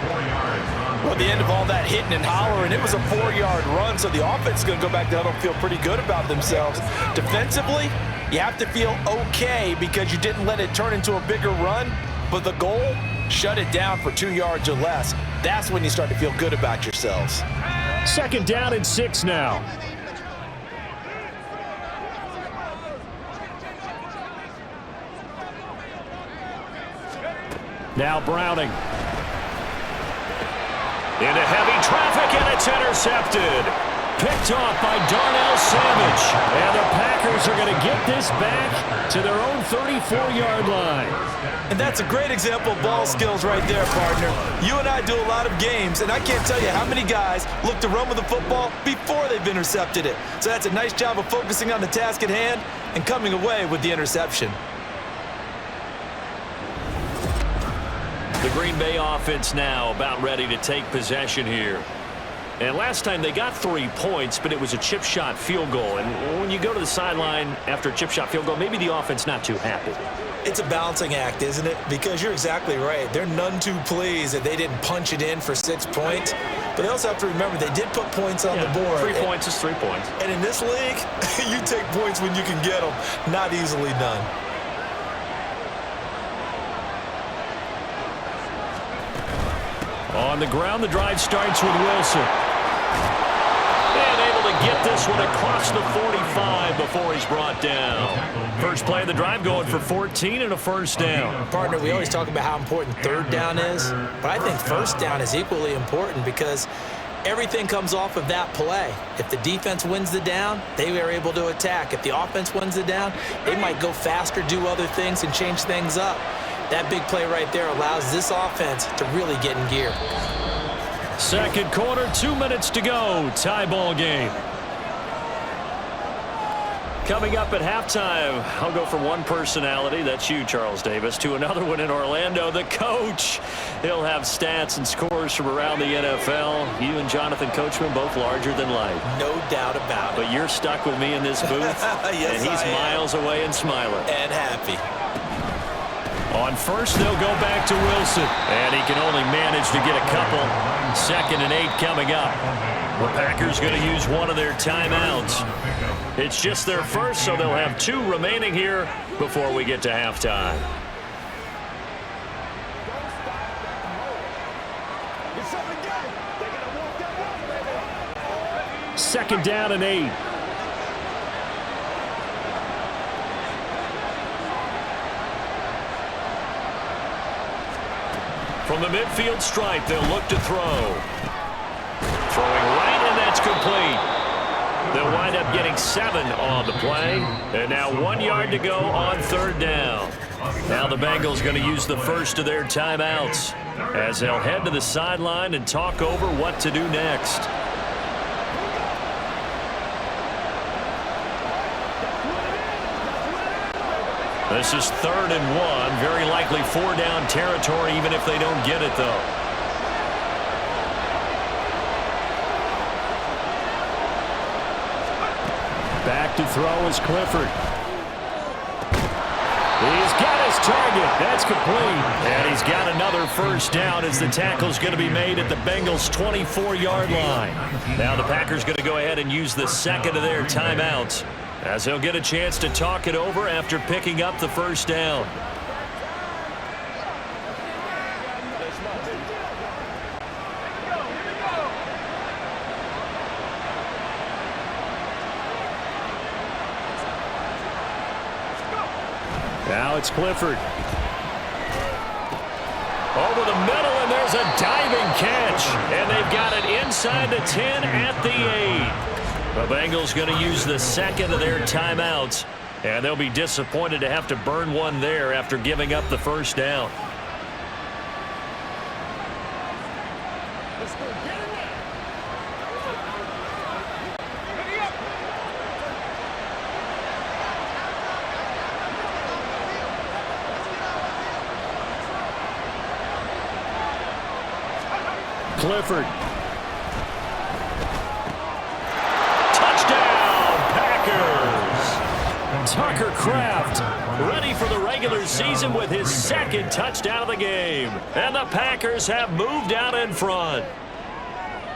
Well, at the end of all that hitting and hollering, it was a 4-yard run, so the offense is going to go back down and feel pretty good about themselves. Defensively, you have to feel okay because you didn't let it turn into a bigger run, but the goal, shut it down for 2 yards or less. That's when you start to feel good about yourselves. Second down and 6 now. Now Browning. Into heavy traffic, and it's intercepted. Picked off by Darnell Savage. And the Packers are going to get this back to their own 34-yard line. And that's a great example of ball skills right there, partner. You and I do a lot of games, and I can't tell you how many guys look to run with the football before they've intercepted it. So that's a nice job of focusing on the task at hand and coming away with the interception. The Green Bay offense now about ready to take possession here. And last time they got 3 points, but it was a chip shot field goal. And when you go to the sideline after a chip shot field goal, maybe the offense not too happy. It's a balancing act, isn't it? Because you're exactly right. They're none too pleased that they didn't punch it in for 6 points. But they also have to remember they did put points on the board. 3 points is 3 points. And in this league, you take points when you can get them. Not easily done. On the ground, the drive starts with Wilson. And able to get this one across the 45 before he's brought down. First play of the drive going for 14 and a first down. Partner, we always talk about how important third down is, but I think first down is equally important because everything comes off of that play. If the defense wins the down, they are able to attack. If the offense wins the down, they might go faster, do other things, and change things up. That big play right there allows this offense to really get in gear. Second quarter, 2 minutes to go. Tie ball game. Coming up at halftime, I'll go from one personality, that's you, Charles Davis, to another one in Orlando, the coach. He'll have stats and scores from around the NFL. You and Jonathan Coachman, both larger than life. No doubt about it. But you're stuck with me in this booth, yes, and he's miles away and smiling. And happy. On first, they'll go back to Wilson. And he can only manage to get a couple. 2nd and 8 coming up. The Packers going to use one of their timeouts. It's just their first, so they'll have 2 remaining here before we get to halftime. Second down and 8. From the midfield stripe, they'll look to throw. Throwing right, and that's complete. They'll wind up getting 7 on the play. And now 1 yard to go on 3rd down. Now the Bengals going to use the first of their timeouts as they'll head to the sideline and talk over what to do next. This is 3rd and 1. Very likely 4-down territory, even if they don't get it, though. Back to throw is Clifford. He's got his target. That's complete. And he's got another first down as the tackle's going to be made at the Bengals' 24-yard line. Now the Packers going to go ahead and use the second of their timeouts, as they'll get a chance to talk it over after picking up the first down. Now it's Clifford. Over the middle, and there's a diving catch. And they've got it inside the 10 at the 8. The Bengals going to use the second of their timeouts, and they'll be disappointed to have to burn one there after giving up the first down. Clifford. Tucker Kraft ready for the regular season with his 2nd touchdown of the game. And the Packers have moved out in front.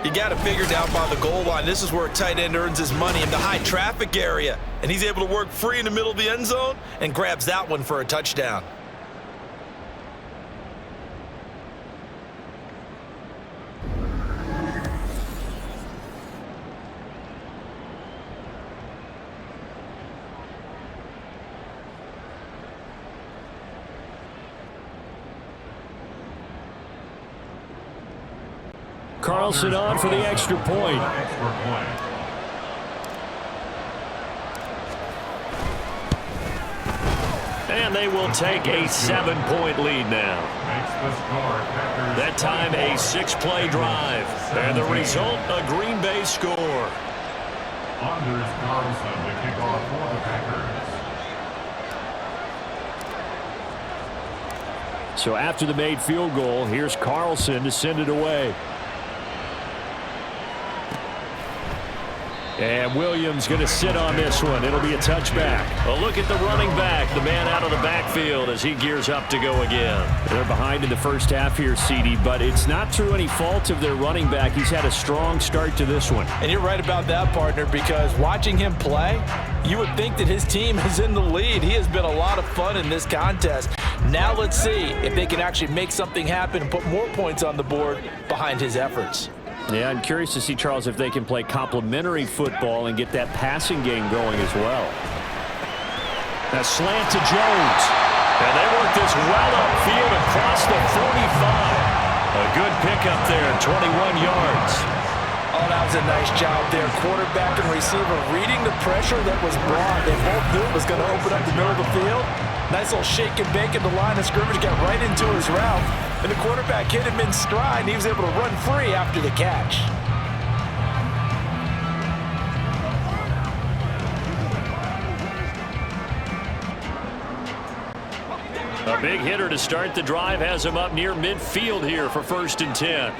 You got to figure down by the goal line. This is where a tight end earns his money, in the high traffic area. And he's able to work free in the middle of the end zone and grabs that one for a touchdown. Carlson on for the extra point. And they will take a 7-point lead now. That time a 6-play drive. And the result, a Green Bay score. Anders Carlson to kick off for the Packers. So after the made field goal, here's Carlson to send it away. And Williams going to sit on this one. It'll be a touchback. A look at the running back, the man out of the backfield as he gears up to go again. They're behind in the first half here, CD, but it's not through any fault of their running back. He's had a strong start to this one. And you're right about that, partner, because watching him play, you would think that his team is in the lead. He has been a lot of fun in this contest. Now let's see if they can actually make something happen and put more points on the board behind his efforts. Yeah, I'm curious to see, Charles, if they can play complementary football and get that passing game going as well. A slant to Jones. And they work this well upfield across the 45. A good pickup there, 21 yards. Oh, that was a nice job there. Quarterback and receiver reading the pressure that was brought. They both knew it was going to open up the middle of the field. Nice little shake and bake in the line of scrimmage, got right into his route. And the quarterback hit him in stride, and he was able to run free after the catch. A big hitter to start the drive has him up near midfield here for 1st and 10.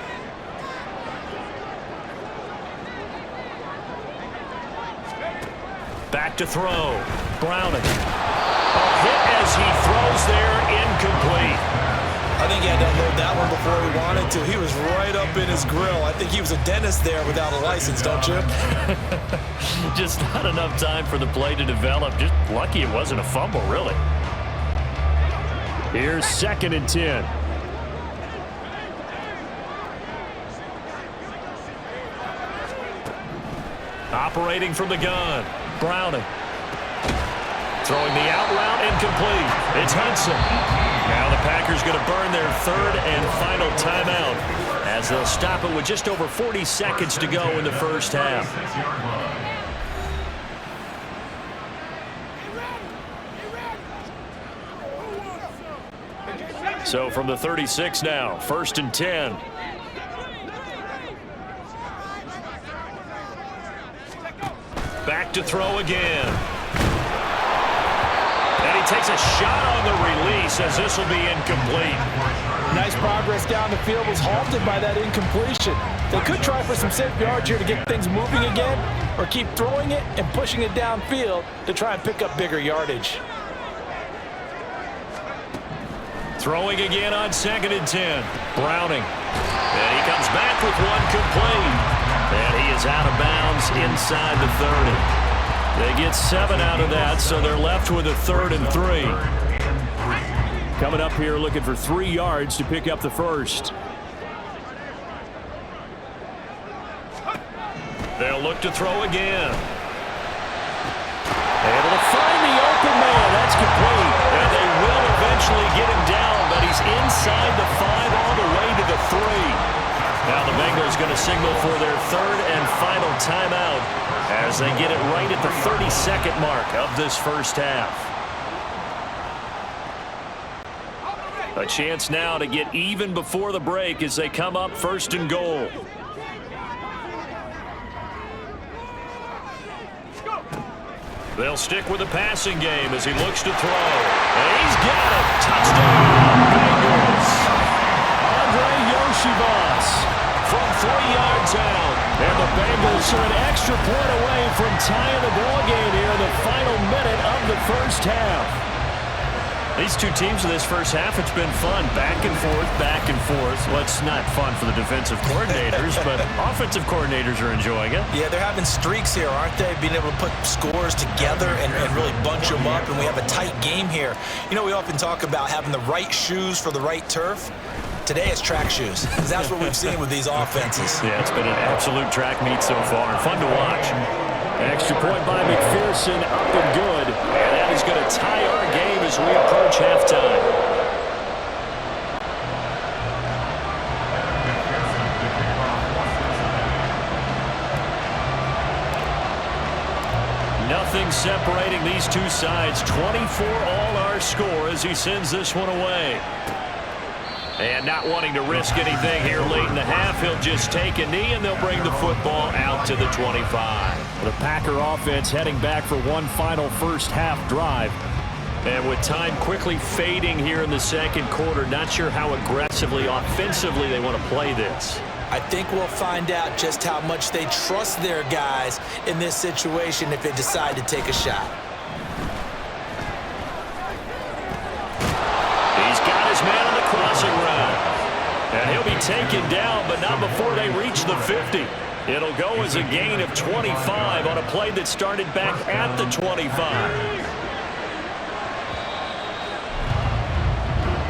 Back to throw. Browning. A hit as he throws there, incomplete. I think he had to unload that one before he wanted to. He was right up in his grill. I think he was a dentist there without a license, don't you? Just not enough time for the play to develop. Just lucky it wasn't a fumble, really. Here's 2nd and 10. Operating from the gun. Browning. Throwing the out route incomplete. It's Hudson. Now the Packers going to burn their 3rd and final timeout as they'll stop it with just over 40 seconds to go in the first half. So from the 36 now, 1st and 10. Back to throw again. And he takes a shot on the release as this will be incomplete. Nice progress down the field, was halted by that incompletion. They could try for some safe yards here to get things moving again, or keep throwing it and pushing it downfield to try and pick up bigger yardage. Throwing again on 2nd and 10. Browning. And he comes back with one complete. And he is out of bounds inside the 30. They get 7 out of that, so they're left with a 3rd and 3. Coming up here looking for 3 yards to pick up the first. They'll look to throw again. Able to find the open man. That's complete. And they will eventually get him down, but he's inside the 5 all the way to the 3. Now the Bengals going to signal for their 3rd and final timeout as they get it right at the 32nd mark of this first half. A chance now to get even before the break as they come up 1st and goal. They'll stick with the passing game as he looks to throw. And he's got it. Touchdown, Bengals. Andre Yoshibas from 3 yards out. And the Bengals are an extra point away from tying the ball game here in the final minute of the first half. These two teams in this first half, it's been fun. Back and forth, back and forth. Well, it's not fun for the defensive coordinators, but offensive coordinators are enjoying it. Yeah, they're having streaks here, aren't they? Being able to put scores together and really bunch them up, and we have a tight game here. You know, we often talk about having the right shoes for the right turf. Today it's track shoes, because that's what we've seen with these offenses. Yeah, it's been an absolute track meet so far, and fun to watch. Extra point by McPherson, up and good. And that is going to tie our game as we approach halftime. Nothing separating these two sides. 24 all our score as he sends this one away. And not wanting to risk anything here late in the half, he'll just take a knee and they'll bring the football out to the 25. The Packer offense heading back for one final first half drive. And with time quickly fading here in the second quarter, not sure how aggressively, offensively they want to play this. I think we'll find out just how much they trust their guys in this situation if they decide to take a shot. He's got his man on the crossing route. And he'll be taken down, but not before they reach the 50. It'll go as a gain of 25 on a play that started back at the 25.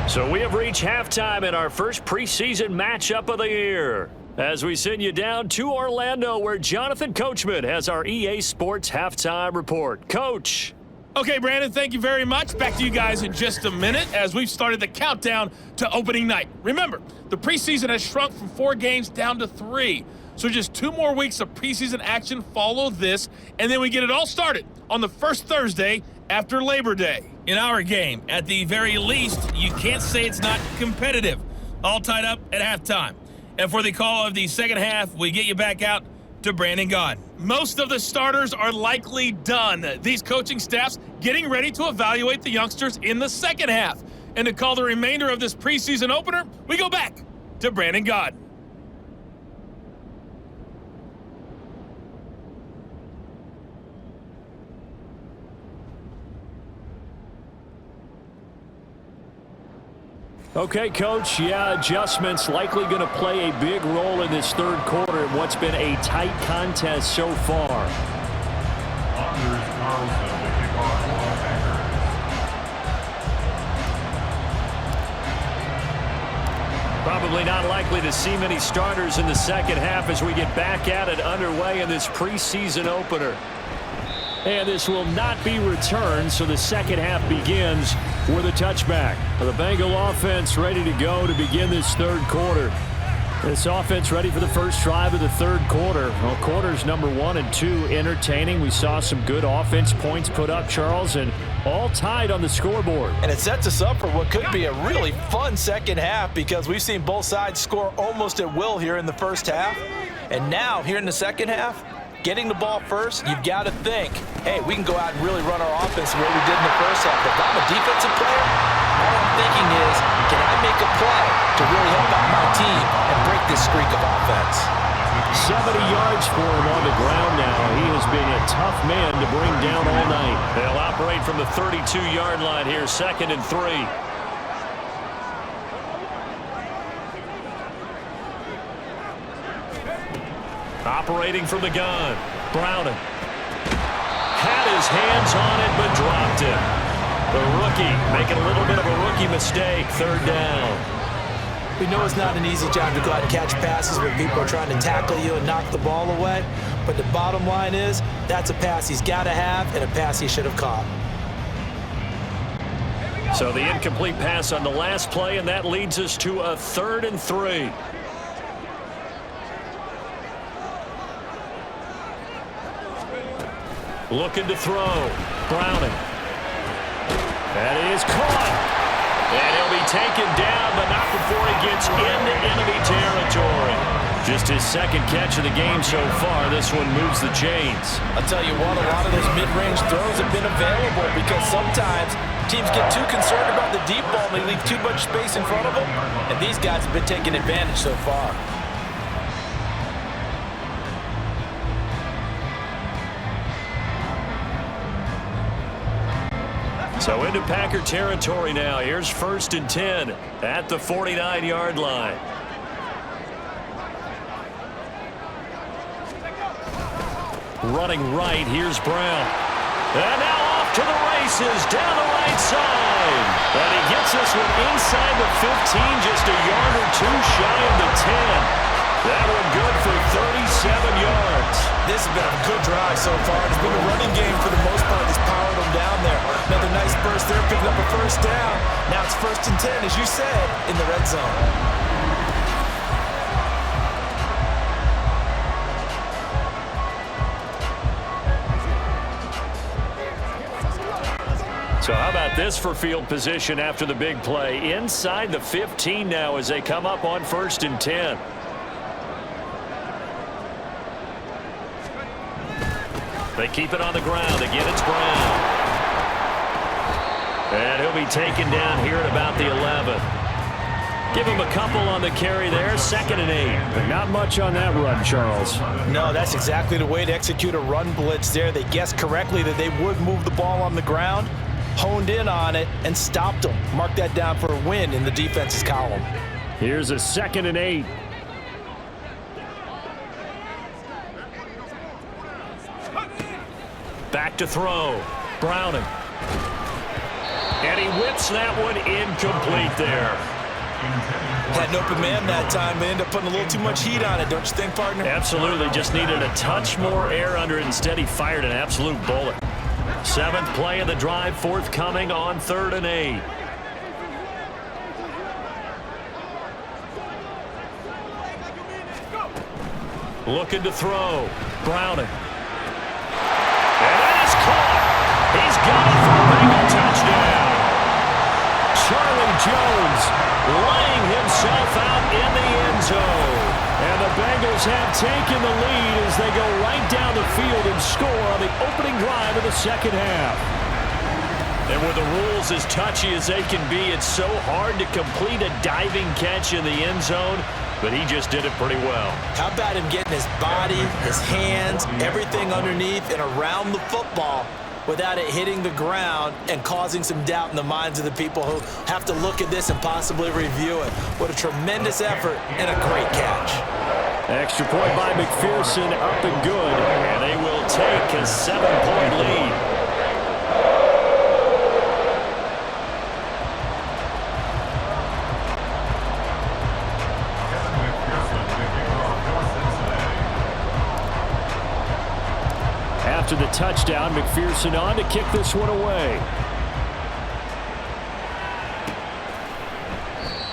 So we have reached halftime in our first preseason matchup of the year as we send you down to Orlando where Jonathan Coachman has our EA Sports halftime report. Coach. Okay, Brandon, thank you very much. Back to you guys in just a minute as we've started the countdown to opening night. Remember, the preseason has shrunk from 4 games down to 3. So just 2 more weeks of preseason action follow this, and then we get it all started on the first Thursday after Labor Day. In our game, at the very least, you can't say it's not competitive. All tied up at halftime. And for the call of the second half, we get you back out to Brandon Gaudin. Most of the starters are likely done. These coaching staffs getting ready to evaluate the youngsters in the second half. And to call the remainder of this preseason opener, we go back to Brandon Gaudin. Okay, Coach, yeah, adjustments likely going to play a big role in this third quarter in what's been a tight contest so far. Anders Carlson to kick off for the Packers. Probably not likely to see many starters in the second half as we get back at it underway in this preseason opener. And this will not be returned, so the second half begins with a touchback. The Bengal offense ready to go to begin this third quarter. This offense ready for the first drive of the third quarter. Well, quarters number 1 and 2 entertaining. We saw some good offense points put up, Charles, and all tied on the scoreboard. And it sets us up for what could be a really fun second half because we've seen both sides score almost at will here in the first half. And now, here in the second half, getting the ball first, you've got to think, hey, we can go out and really run our offense the way we did in the first half. If I'm a defensive player, all I'm thinking is, can I make a play to really help out my team and break this streak of offense? 70 yards for him on the ground now. He has been a tough man to bring down all night. They'll operate from the 32-yard line here, 2nd and 3. Operating from the gun, Browning. Had his hands on it, but dropped it. The rookie making a little bit of a rookie mistake, 3rd down. We know it's not an easy job to go out and catch passes when people are trying to tackle you and knock the ball away. But the bottom line is, that's a pass he's got to have and a pass he should have caught. So the incomplete pass on the last play, and that leads us to a 3rd and 3. Looking to throw. Browning. That is caught. And he'll be taken down, but not before he gets into enemy territory. Just his 2nd catch of the game so far. This one moves the chains. I'll tell you what, a lot of those mid-range throws have been available because sometimes teams get too concerned about the deep ball and they leave too much space in front of them. And these guys have been taking advantage so far. So into Packer territory now. Here's 1st and 10 at the 49-yard line. Running right, here's Brown. And now off to the races down the right side. And he gets this one inside the 15, just a yard or 2 shy of the 10. That one good for 37 yards. This has been a good drive so far. It's been a running game for the most part that's powered them down there. Another nice burst there, picking up a 1st down. Now it's 1st and 10, as you said, in the red zone. So how about this for field position after the big play? Inside the 15 now as they come up on 1st and 10. They keep it on the ground. Again, it's Brown. And he'll be taken down here at about the 11. Give him a couple on the carry there. 2nd and 8. But not much on that run, Charles. No, that's exactly the way to execute a run blitz there. They guessed correctly that they would move the ball on the ground, honed in on it, and stopped them. Mark that down for a win in the defense's column. Here's a 2nd and 8. Back to throw. Browning. And he whips that one incomplete there. Had an open man that time. They ended up putting a little too much heat on it, don't you think, partner? Absolutely. Just needed a touch more air under it. Instead, he fired an absolute bullet. 7th play of the drive, forthcoming on 3rd and 8. Looking to throw. Browning. And that is caught. He's got it for a Bengal touchdown. Charlie Jones laying himself out in the end zone. And the Bengals have taken the lead as they go right down the field and score on the opening drive of the second half. And with the rules as touchy as they can be, it's so hard to complete a diving catch in the end zone, but he just did it pretty well. How about him getting his body, his hands, everything underneath and around the football without it hitting the ground and causing some doubt in the minds of the people who have to look at this and possibly review it. What a tremendous effort and a great catch. Extra point by McPherson, up and good. And they will take a 7-point lead. After the touchdown, McPherson on to kick this one away.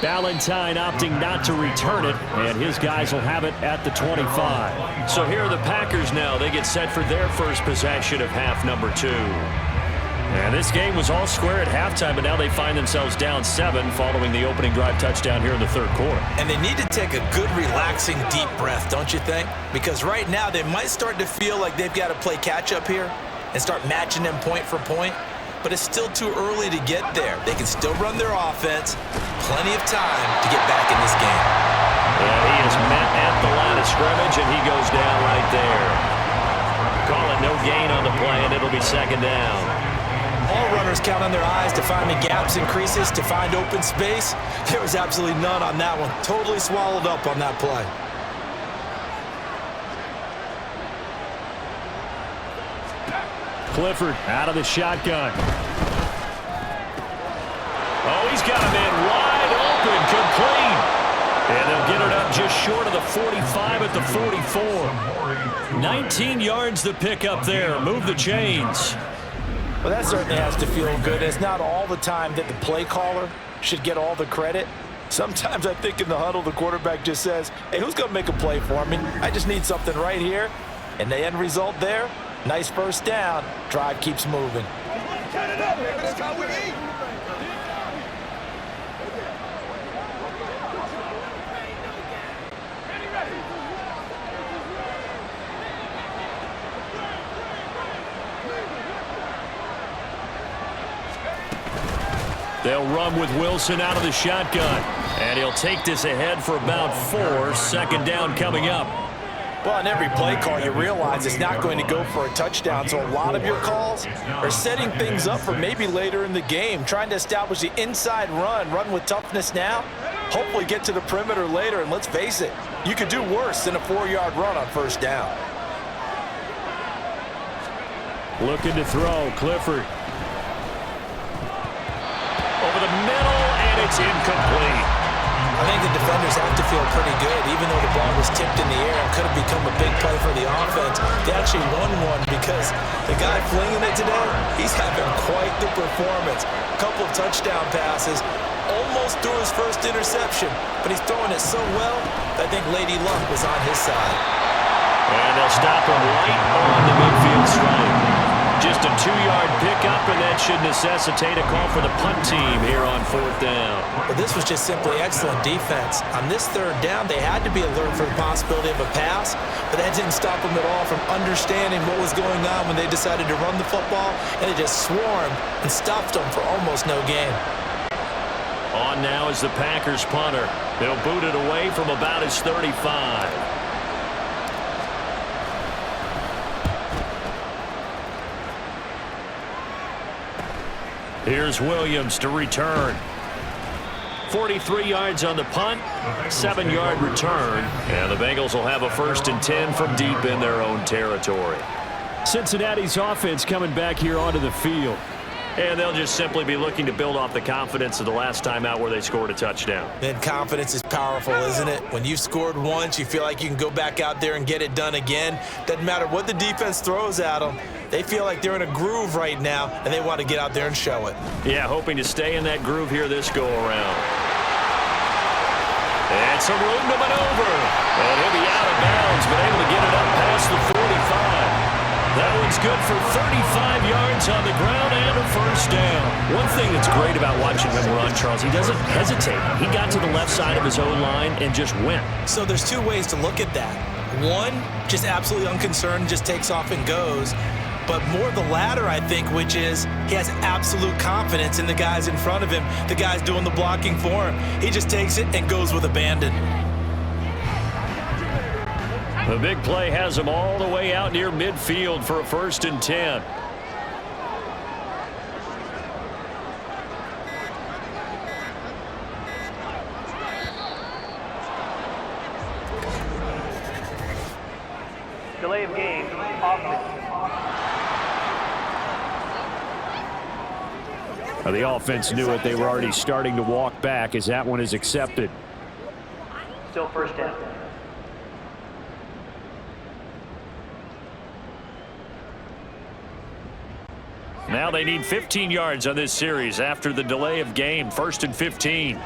Ballantyne opting not to return it, and his guys will have it at the 25. So here are the Packers now. They get set for their first possession of half number 2. And this game was all square at halftime, but now they find themselves down 7 following the opening drive touchdown here in the third quarter. And they need to take a good, relaxing, deep breath, don't you think? Because right now they might start to feel like they've got to play catch-up here and start matching them point for point. But it's still too early to get there. They can still run their offense. Plenty of time to get back in this game. And he is met at the line of scrimmage, and he goes down right there. Call it no gain on the play, and it'll be second down. All runners count on their eyes to find the gaps and creases, to find open space. There was absolutely none on that one. Totally swallowed up on that play. Clifford out of the shotgun. Oh, he's got a man wide open, complete. And they'll get it up just short of the 45 at the 44. 19 yards to pick up there. Move the chains. Well, that certainly has to feel good. It's not all the time that the play caller should get all the credit. Sometimes I think in the huddle, the quarterback just says, hey, who's going to make a play for me? I just need something right here. And the end result there, nice first down. Drive keeps moving. They'll run with Wilson out of the shotgun. And he'll take this ahead for about 4. Second down coming up. Well, on every play call, you realize it's not going to go for a touchdown. So a lot of your calls are setting things up for maybe later in the game, trying to establish the inside run with toughness now, hopefully get to the perimeter later. And let's face it, you could do worse than a 4-yard run on first down. Looking to throw, Clifford. Over the middle, and it's incomplete. I think the defenders have to feel pretty good, even though the ball was tipped in the air and could have become a big play for the offense. They actually won one because the guy flinging it today, he's having quite the performance. A couple of touchdown passes, almost threw his first interception, but he's throwing it so well that I think Lady Luck was on his side. And they'll stop him right on the midfield stripe. Just a 2-yard pickup, and that should necessitate a call for the punt team here on fourth down. Well, this was just simply excellent defense. On this third down, they had to be alert for the possibility of a pass, but that didn't stop them at all from understanding what was going on when they decided to run the football, and they just swarmed and stopped them for almost no gain. On now is the Packers punter. They'll boot it away from about his 35. Here's Williams to return. 43 yards on the punt, 7-yard return, and the Bengals will have a 1st and 10 from deep in their own territory. Cincinnati's offense coming back here onto the field. And they'll just simply be looking to build off the confidence of the last time out where they scored a touchdown. And confidence is powerful, isn't it? When you've scored once, you feel like you can go back out there and get it done again. Doesn't matter what the defense throws at them. They feel like they're in a groove right now, and they want to get out there and show it. Yeah, hoping to stay in that groove here this go-around. And some room to maneuver. And he'll be out of bounds, but able to get it up past the 45. That one's good for 35 yards on the ground and a first down. One thing that's great about watching him run, Charles, he doesn't hesitate. He got to the left side of his own line and just went. So there's 2 ways to look at that. One, just absolutely unconcerned, just takes off and goes. But more the latter, I think, which is he has absolute confidence in the guys in front of him, the guys doing the blocking for him. He just takes it and goes with abandon. The big play has him all the way out near midfield for a 1st and 10. Delay of game, offense. The offense knew it. They were already starting to walk back as that one is accepted. Still first down. Now they need 15 yards on this series after the delay of game. 1st and 15.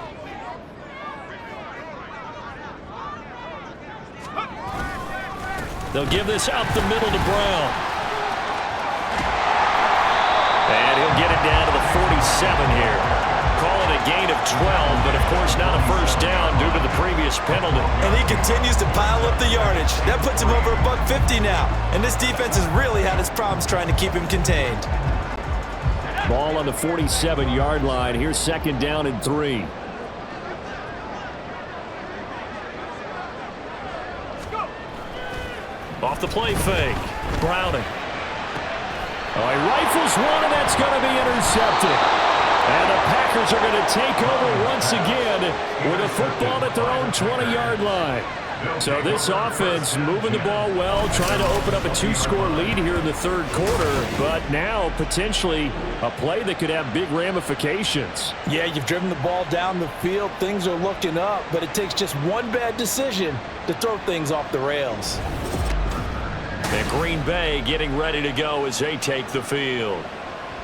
They'll give this up the middle to Brown. And he'll get it down to the 47 here. Call it a gain of 12, but of course not a first down due to the previous penalty. And he continues to pile up the yardage. That puts him over $150 now. And this defense has really had its problems trying to keep him contained. Ball on the 47-yard line. Here's 2nd down and 3. Off the play fake. Browning. Oh, he rifles one, and that's going to be intercepted. And the Packers are going to take over once again with a football at their own 20-yard line. So this offense moving the ball well, trying to open up a 2-score lead here in the 3rd quarter, but now potentially a play that could have big ramifications. Yeah, you've driven the ball down the field. Things are looking up, but it takes just one bad decision to throw things off the rails. And Green Bay getting ready to go as they take the field.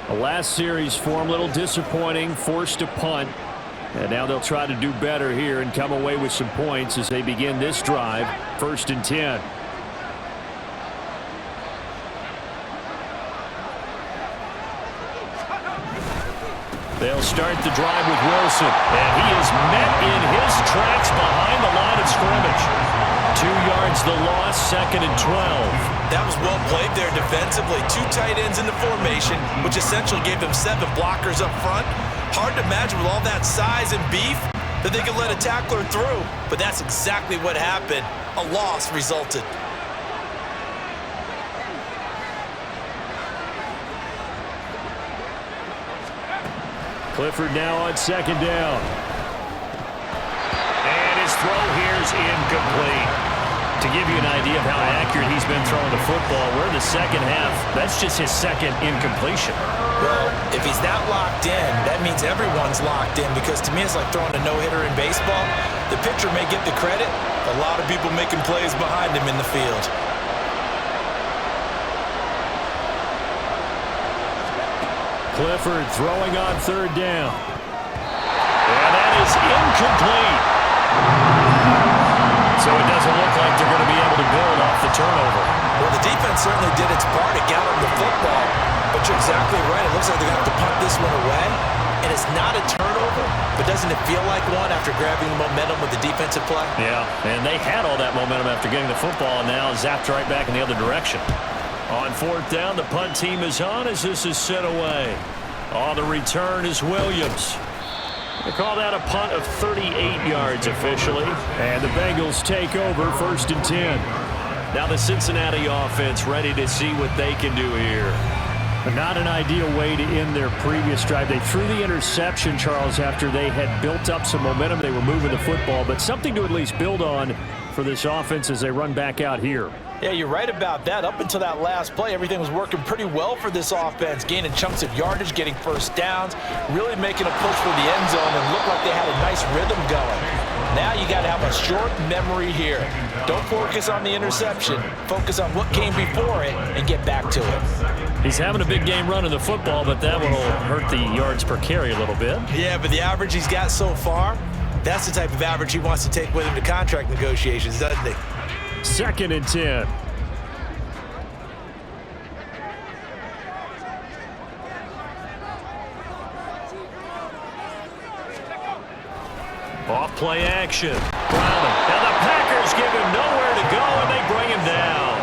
The last series for them, a little disappointing, forced a punt. And now they'll try to do better here and come away with some points as they begin this drive. 1st and 10. They'll start the drive with Wilson. And he is met in his tracks behind the line of scrimmage. 2 yards the loss, 2nd and 12. That was well played there defensively. 2 tight ends in the formation, which essentially gave them 7 blockers up front. Hard to imagine with all that size and beef that they could let a tackler through. But that's exactly what happened. A loss resulted. Clifford now on 2nd down. And his throw here is incomplete. To give you an idea of how accurate he's been throwing the football, we're in the 2nd half. That's just his 2nd incompletion. Well, if he's that locked in, that means everyone's locked in, because to me it's like throwing a no-hitter in baseball. The pitcher may get the credit. A lot of people making plays behind him in the field. Clifford throwing on 3rd down. And that is incomplete. So it doesn't look like they're going to be able to build off the turnover. Well, the defense certainly did its part to gather the football, but you're exactly right. It looks like they're going to have to punt this one away, and it's not a turnover, but doesn't it feel like one after grabbing momentum with the defensive play? Yeah, and they had all that momentum after getting the football, and now zapped right back in the other direction. On 4th down, the punt team is on as this is sent away. On the return is Williams. They call that a punt of 38 yards officially. And the Bengals take over 1st and 10. Now the Cincinnati offense ready to see what they can do here. Not an ideal way to end their previous drive. They threw the interception, Charles, after they had built up some momentum. They were moving the football, but something to at least build on for this offense as they run back out here. Yeah, you're right about that. Up until that last play, everything was working pretty well for this offense, gaining chunks of yardage, getting first downs, really making a push for the end zone, and looked like they had a nice rhythm going. Now you got to have a short memory here. Don't focus on the interception. Focus on what came before it and get back to it. He's having a big game running the football, but that one will hurt the yards per carry a little bit. Yeah, but the average he's got so far, that's the type of average he wants to take with him to contract negotiations, doesn't he? 2nd and 10. Off play action. Browning. And the Packers give him nowhere to go, and they bring him down.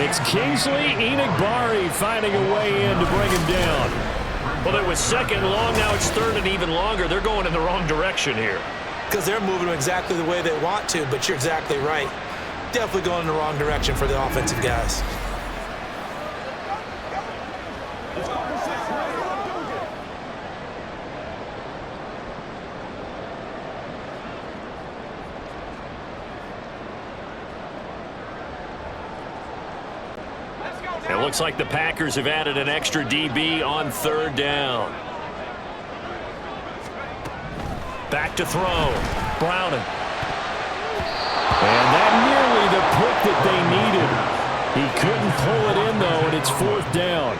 It's Kingsley Enagbari finding a way in to bring him down. Well, it was 2nd and long. Now it's 3rd and even longer. They're going in the wrong direction here. Because they're moving exactly the way they want to, but you're exactly right. Definitely going in the wrong direction for the offensive guys. It looks like the Packers have added an extra DB on 3rd down. Back to throw. Browning. And that nearly the pick that they needed. He couldn't pull it in, though, and it's 4th down.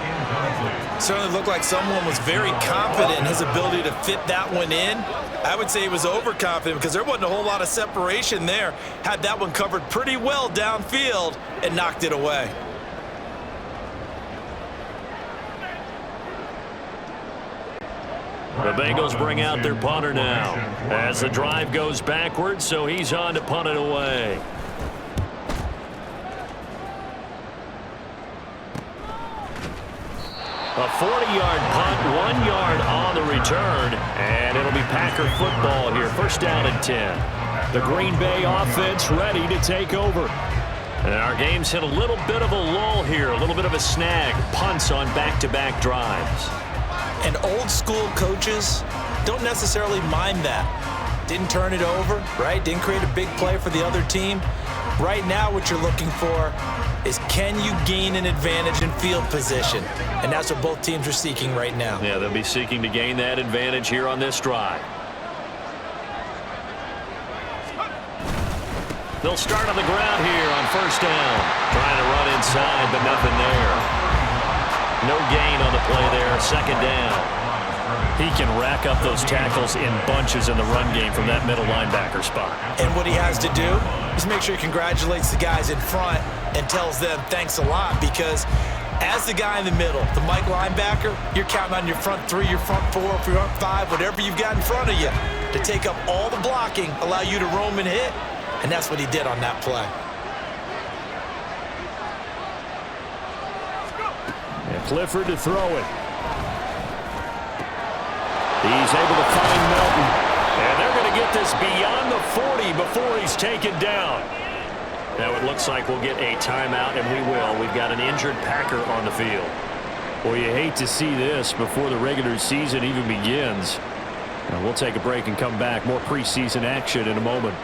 Certainly looked like someone was very confident in his ability to fit that one in. I would say he was overconfident because there wasn't a whole lot of separation there. Had that one covered pretty well downfield and knocked it away. The Bengals bring out their punter now as the drive goes backwards, so he's on to punt it away. A 40-yard punt, 1 yard on the return, and it'll be Packer football here. 1st down and 10. The Green Bay offense ready to take over. And our game's hit a little bit of a lull here, a little bit of a snag. Punts on back-to-back drives. And old school coaches don't necessarily mind that. Didn't turn it over, right? Didn't create a big play for the other team. Right now what you're looking for is can you gain an advantage in field position? And that's what both teams are seeking right now. Yeah, they'll be seeking to gain that advantage here on this drive. They'll start on the ground here on 1st down. Trying to run inside, but nothing there. No gain on the play there. 2nd down. He can rack up those tackles in bunches in the run game from that middle linebacker spot. And what he has to do is make sure he congratulates the guys in front and tells them thanks a lot, because as the guy in the middle, the Mike linebacker, you're counting on your front 3, your front 4, your front 5, whatever you've got in front of you to take up all the blocking, allow you to roam and hit, and that's what he did on that play. And Clifford to throw it. He's able to find Melton. And they're going to get this beyond the 40 before he's taken down. Now it looks like we'll get a timeout, and we will. We've got an injured Packer on the field. Well, you hate to see this before the regular season even begins. Now we'll take a break and come back. More preseason action in a moment.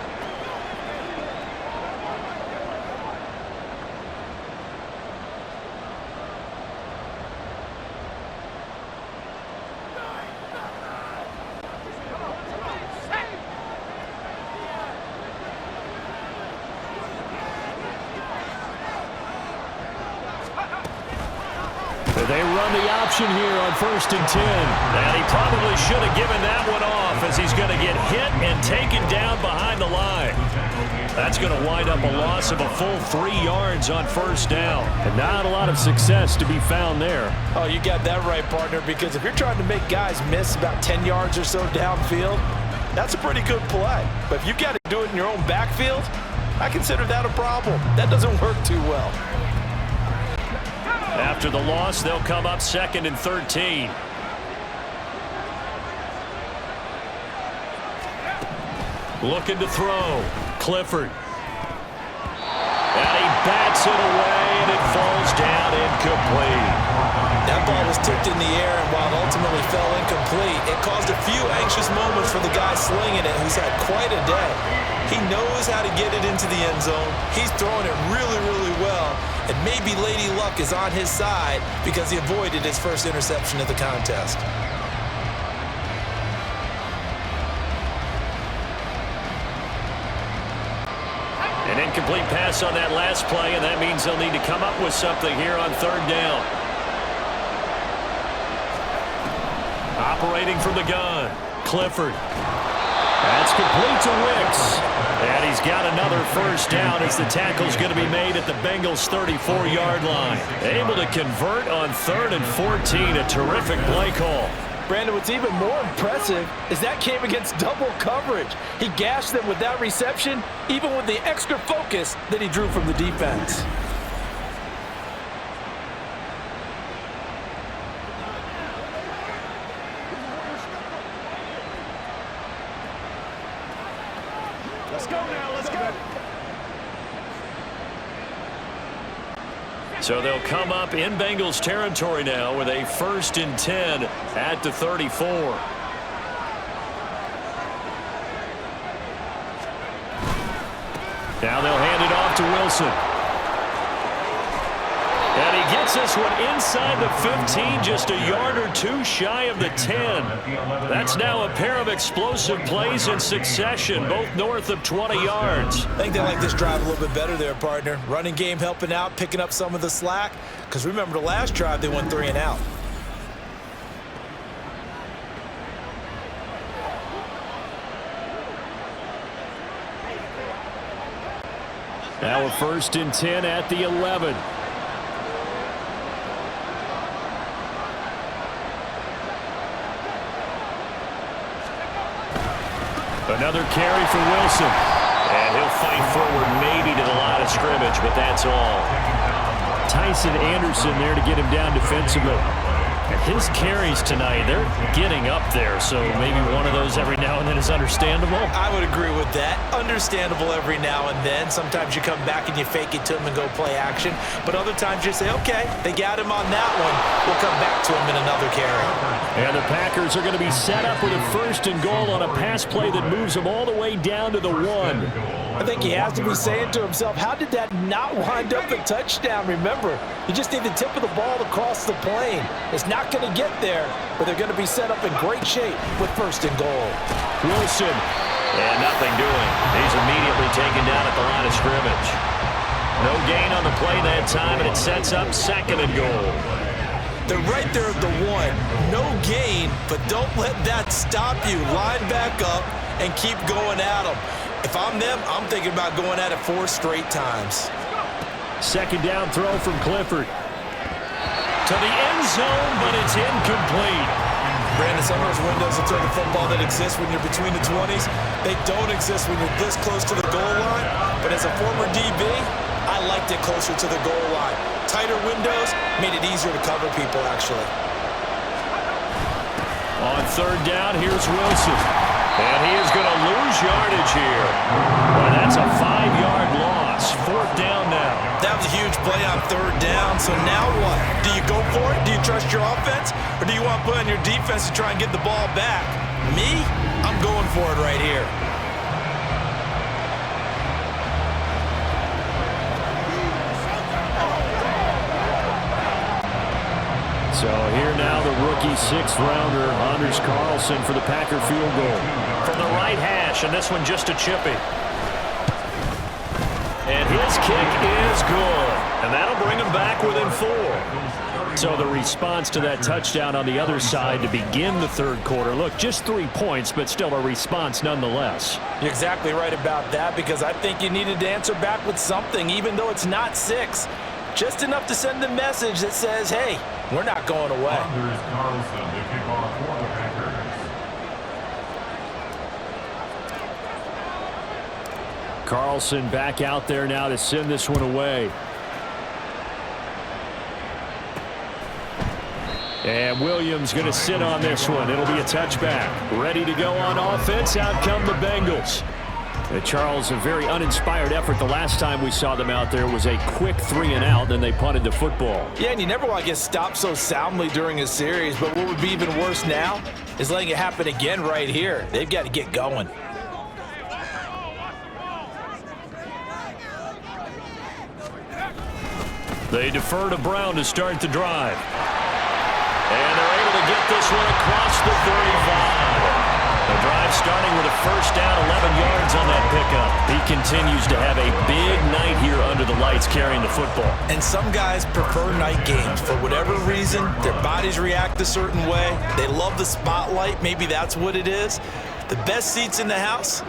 They run the option here on 1st and 10. And he probably should have given that one off, as he's going to get hit and taken down behind the line. That's going to wind up a loss of a full 3 yards on 1st down. And not a lot of success to be found there. Oh, you got that right, partner, because if you're trying to make guys miss about 10 yards or so downfield, that's a pretty good play. But if you've got to do it in your own backfield, I consider that a problem. That doesn't work too well. After the loss, they'll come up 2nd and 13. Looking to throw. Clifford. And he bats it away, and it falls down incomplete. That ball was tipped in the air, and while it ultimately fell incomplete, it caused a few anxious moments for the guy slinging it, who's had quite a day. He knows how to get it into the end zone. He's throwing it really, really well. And maybe Lady Luck is on his side because he avoided his first interception of the contest. An incomplete pass on that last play, and that means they'll need to come up with something here on 3rd down. Operating from the gun, Clifford. That's complete to Wicks. And he's got another 1st down as the tackle's going to be made at the Bengals' 34-yard line. Able to convert on 3rd and 14. A terrific play call. Brandon, what's even more impressive is that came against double coverage. He gashed them with that reception, even with the extra focus that he drew from the defense. Let's go now, let's go. So they'll come up in Bengals territory now with a 1st and 10 at the 34. Now they'll hand it off to Wilson. And he gets this one inside the 15, just a yard or two shy of the 10. That's now a pair of explosive plays in succession, both north of 20 yards. I think they like this drive a little bit better there, partner. Running game helping out, picking up some of the slack. Because remember, the last drive, they went 3 and out. Now a 1st and 10 at the 11. Another carry for Wilson. And he'll fight forward maybe to the line of scrimmage, but that's all. Tyson Anderson there to get him down defensively. And his carries tonight, they're getting up there, so maybe one of those every now and then is understandable. I would agree with that. Understandable every now and then. Sometimes you come back and you fake it to him and go play action. But other times you say, okay, they got him on that one. We'll come back to him in another carry. And the Packers are going to be set up with a 1st and goal on a pass play that moves them all the way down to the 1. I think he has to be saying to himself, how did that not wind up a touchdown? Remember, you just need the tip of the ball to cross the plane. It's not going to get there, but they're going to be set up in great shape with 1st and goal. Wilson. And nothing doing. He's immediately taken down at the line of scrimmage. No gain on the play that time, and it sets up 2nd and goal. They're right there at the 1. No gain, but don't let that stop you. Line back up and keep going at them. If I'm them, I'm thinking about going at it 4 straight times. 2nd down throw from Clifford. To the end zone, but it's incomplete. Brandon, some of those windows to throw the football that exist when you're between the 20s, they don't exist when you're this close to the goal line. But as a former DB, I liked it closer to the goal line. Tighter windows made it easier to cover people, actually. On 3rd down, here's Wilson. And he is going to lose yardage here. Well, that's a 5-yard loss. 4th down now. That was a huge play on 3rd down. So now what? Do you go for it? Do you trust your offense? Or do you want to put on your defense to try and get the ball back? Me? I'm going for it right here. So here now the rookie 6th-rounder, Anders Carlson, for the Packer field goal. From the right hash, and this one just a chippy. And his kick is good. And that'll bring him back within 4. So the response to that touchdown on the other side to begin the 3rd quarter. Look, just 3 points, but still a response nonetheless. You're exactly right about that, because I think you needed to answer back with something, even though it's not 6. Just enough to send a message that says, hey, we're not going away. Anders Carlson, the kickoff for the Packers. Carlson back out there now to send this one away. And Williams going to sit on this one. It'll be a touchback. Ready to go on offense. Out come the Bengals. Charles, a very uninspired effort. The last time we saw them out there was a quick 3-and-out, then they punted the football. Yeah, and you never want to get stopped so soundly during a series, but what would be even worse now is letting it happen again right here. They've got to get going. They defer to Brown to start the drive. And they're able to get this one across the 35. The drive starting with a 1st down, 11 yards on that pickup. He continues to have a big night here under the lights carrying the football. And some guys prefer night games. For whatever reason, their bodies react a certain way. They love the spotlight. Maybe that's what it is. The best seats in the house,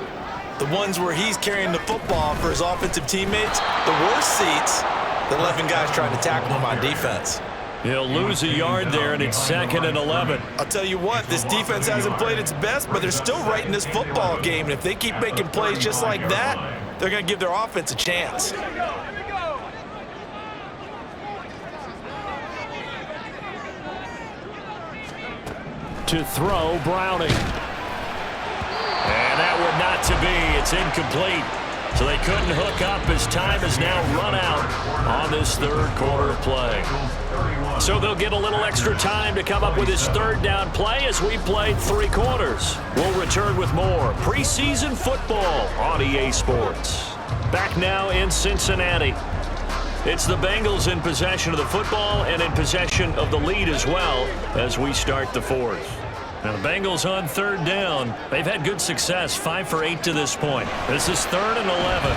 the ones where he's carrying the football for his offensive teammates. The worst seats, the 11 guys trying to tackle him on defense. He'll lose a yard there, and it's 2nd and 11. I'll tell you what, this defense hasn't played its best, but they're still right in this football game. And if they keep making plays just like that, they're going to give their offense a chance. To throw, Browning. And that would not to be. It's incomplete. So they couldn't hook up as time has now run out on this 3rd quarter play. So they'll get a little extra time to come up with his 3rd down play as we played 3 quarters. We'll return with more preseason football on EA Sports. Back now in Cincinnati. It's the Bengals in possession of the football and in possession of the lead as well as we start the fourth. Now the Bengals on third down. They've had good success, 5 for 8 to this point. This is 3rd and 11.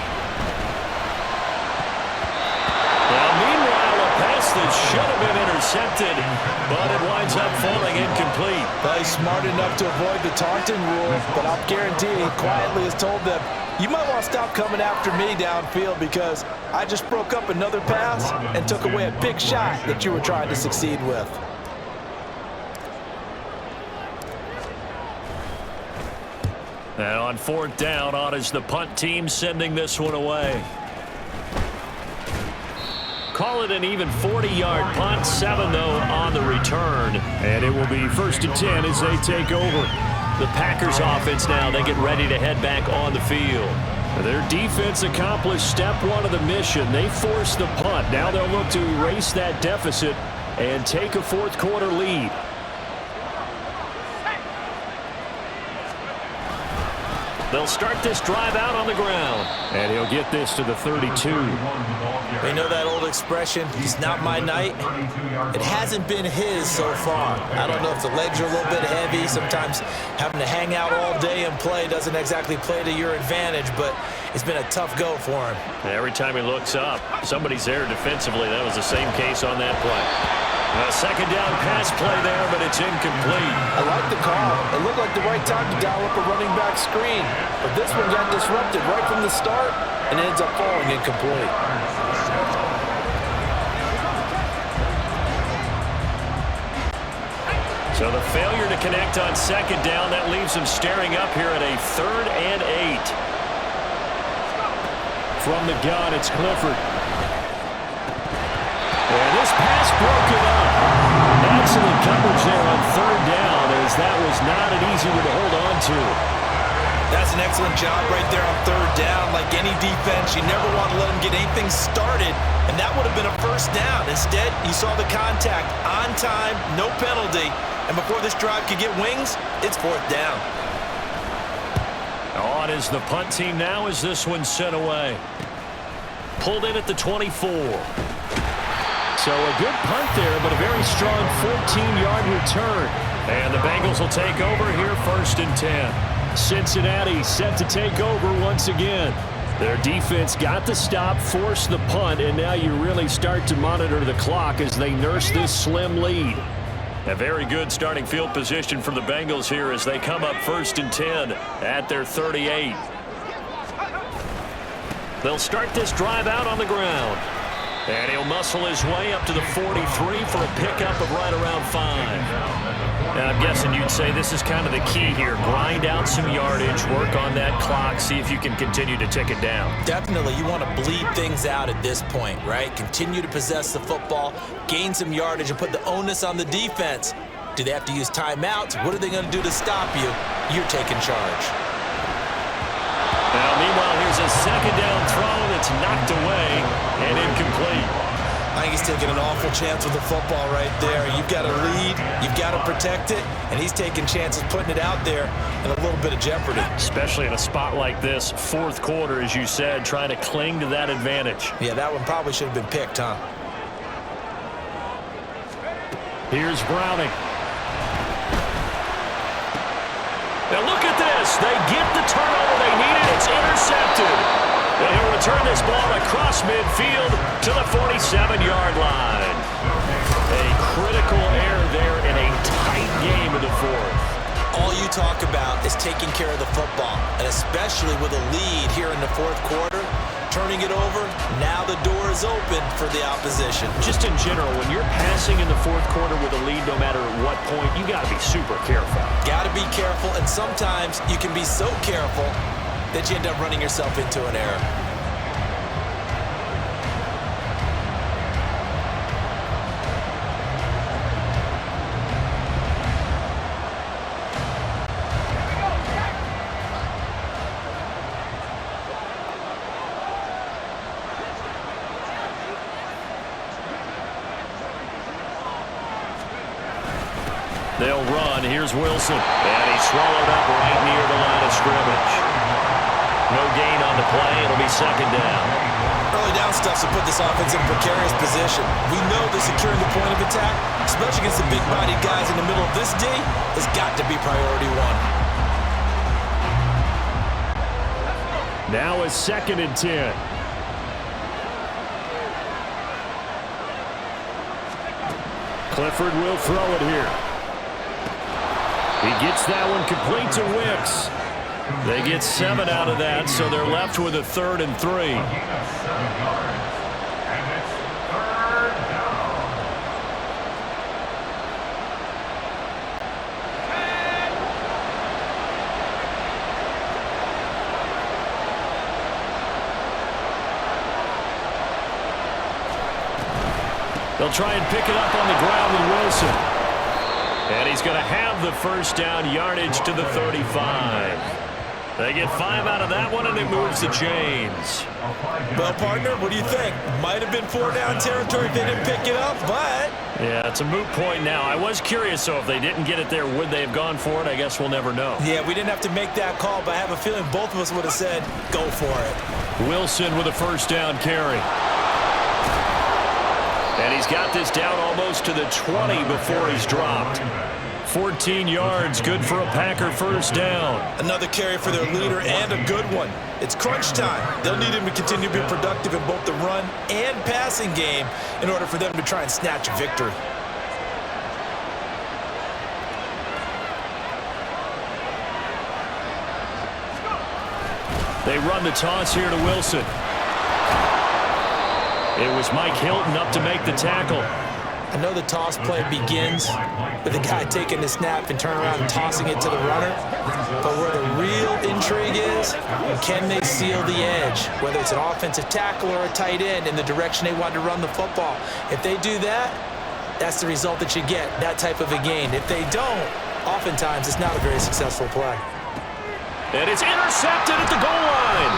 Now meanwhile, a pass that should have been intercepted, but it winds up falling incomplete. Well, he's smart enough to avoid the taunting rule, but I'll guarantee he quietly has told them, you might want to stop coming after me downfield because I just broke up another pass and took away a big shot that you were trying to succeed with. And on 4th down, on is the punt team sending this one away. Call it an even 40-yard punt, 7 though on the return. And it will be 1st and 10 as they take over. The Packers offense now, they get ready to head back on the field. Their defense accomplished step 1 of the mission. They forced the punt. Now they'll look to erase that deficit and take a 4th quarter lead. They'll start this drive out on the ground. And he'll get this to the 32. You know that old expression, it's not my night? It hasn't been his so far. I don't know if the legs are a little bit heavy. Sometimes having to hang out all day and play doesn't exactly play to your advantage, but it's been a tough go for him. Every time he looks up, somebody's there defensively. That was the same case on that play. A 2nd down pass play there, but it's incomplete. I like the call. It looked like the right time to dial up a running back screen, but this one got disrupted right from the start and ends up falling incomplete. So the failure to connect on 2nd down, that leaves him staring up here at a 3rd and 8. From the gun, it's Clifford. And this pass broken up. Excellent coverage there on 3rd down, as that was not an easy one to hold on to. That's an excellent job right there on 3rd down. Like any defense, you never want to let them get anything started, and that would have been a 1st down. Instead, you saw the contact on time, no penalty, and before this drive could get wings, it's 4th down. On is the punt team now as this one's sent away. Pulled in at the 24. So a good punt there, but a very strong 14-yard return. And the Bengals will take over here 1st and 10. Cincinnati set to take over once again. Their defense got the stop, forced the punt, and now you really start to monitor the clock as they nurse this slim lead. A very good starting field position for the Bengals here as they come up 1st and 10 at their 38. They'll start this drive out on the ground. And he'll muscle his way up to the 43 for a pickup of right around 5. Now, I'm guessing you'd say this is kind of the key here. Grind out some yardage, work on that clock, see if you can continue to tick it down. Definitely, you want to bleed things out at this point, right? Continue to possess the football, gain some yardage, and put the onus on the defense. Do they have to use timeouts? What are they going to do to stop you? You're taking charge. Now, meanwhile, here's a 2nd down throw that's knocked away and incomplete. I think he's taking an awful chance with the football right there. You've got to lead, you've got to protect it, and he's taking chances putting it out there in a little bit of jeopardy. Especially in a spot like this, 4th quarter, as you said, trying to cling to that advantage. Yeah, that one probably should have been picked, huh? Here's Browning. Now look at this. They get the turnover they needed. It's intercepted. And he'll return this ball across midfield to the 47-yard line. A critical error there in a tight game in the 4th. All you talk about is taking care of the football, and especially with a lead here in the 4th quarter, turning it over, now the door is open for the opposition. Just in general, when you're passing in the 4th quarter with a lead, no matter at what point, you got to be super careful. Got to be careful, and sometimes you can be so careful that you end up running yourself into an error. They'll run. Here's Wilson. And he's swallowed up right near the line of scrimmage. No gain on the play. It'll be 2nd down. Early down ground stuff to put this offense in a precarious position. We know that securing the point of attack, especially against the big-bodied guys in the middle of this D, has got to be priority one. Now a 2nd and 10. Clifford will throw it here. He gets that one complete to Wicks. They get 7 out of that, so they're left with a 3rd and 3. They'll try and pick it up on the ground with Wilson. And he's going to have the first down, yardage to the 35. They get 5 out of that one, and it moves the chains. Well, partner, what do you think? Might have been 4-down territory if they didn't pick it up, but... Yeah, it's a moot point now. I was curious, so if they didn't get it there, would they have gone for it? I guess we'll never know. Yeah, we didn't have to make that call, but I have a feeling both of us would have said, go for it. Wilson with a first down carry. And he's got this down almost to the 20 before he's dropped. 14 yards, good for a Packer first down. Another carry for their leader and a good one. It's crunch time. They'll need him to continue to be productive in both the run and passing game in order for them to try and snatch a victory. They run the toss here to Wilson. It was Mike Hilton up to make the tackle. I know the toss play begins with the guy taking the snap and turning around and tossing it to the runner. But where the real intrigue is, can they seal the edge? Whether it's an offensive tackle or a tight end in the direction they want to run the football. If they do that, that's the result that you get, that type of a gain. If they don't, oftentimes it's not a very successful play. And it's intercepted at the goal line.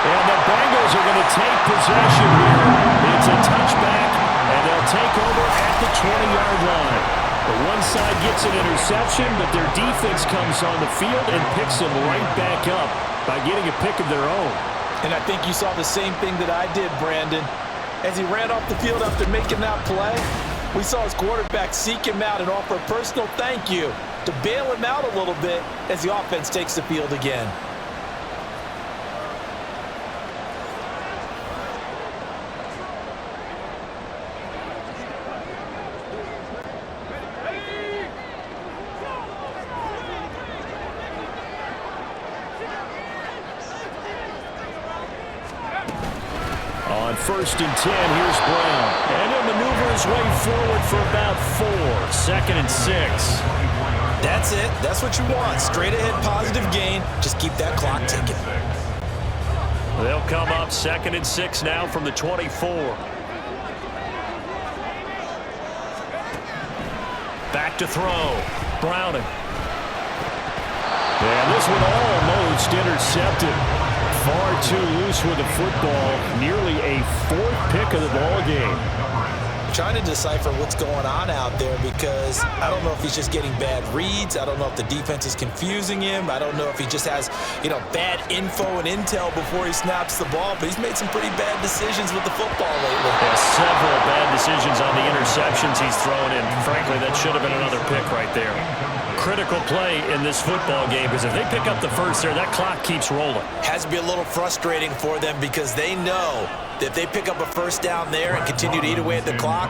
And the Bengals are going to take possession here. It's a touchback, and they'll take over at the 20-yard line. The one side gets an interception, but their defense comes on the field and picks them right back up by getting a pick of their own. And I think you saw the same thing that I did, Brandon. As he ran off the field after making that play, we saw his quarterback seek him out and offer a personal thank you to bail him out a little bit as the offense takes the field again. On 1st and 10, here's Brown. And he'll maneuver his way forward for about 4. 2nd and 6. That's it. That's what you want. Straight ahead positive gain. Just keep that clock ticking. They'll come up 2nd and 6 now from the 24. Back to throw. Browning. And this one almost intercepted. Far too loose with the football. Nearly a 4th pick of the ball game. Trying to decipher what's going on out there because I don't know if he's just getting bad reads. I don't know if the defense is confusing him. I don't know if he just has, bad info and intel before he snaps the ball. But he's made some pretty bad decisions with the football lately. Yeah, several bad decisions on the interceptions he's thrown in. Frankly, that should have been another pick right there. Critical play in this football game because if they pick up the first there, that clock keeps rolling. Has to be a little frustrating for them because they know that if they pick up a first down there and continue to eat away at the clock,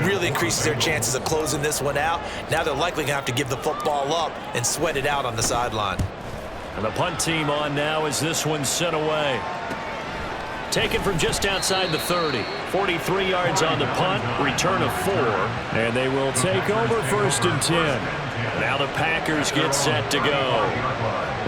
really increases their chances of closing this one out. Now they're likely going to have to give the football up and sweat it out on the sideline. And the punt team on now as this one's sent away. Taken from just outside the 30. 43 yards on the punt, return of 4. And they will take over 1st and 10. Now the Packers get set to go.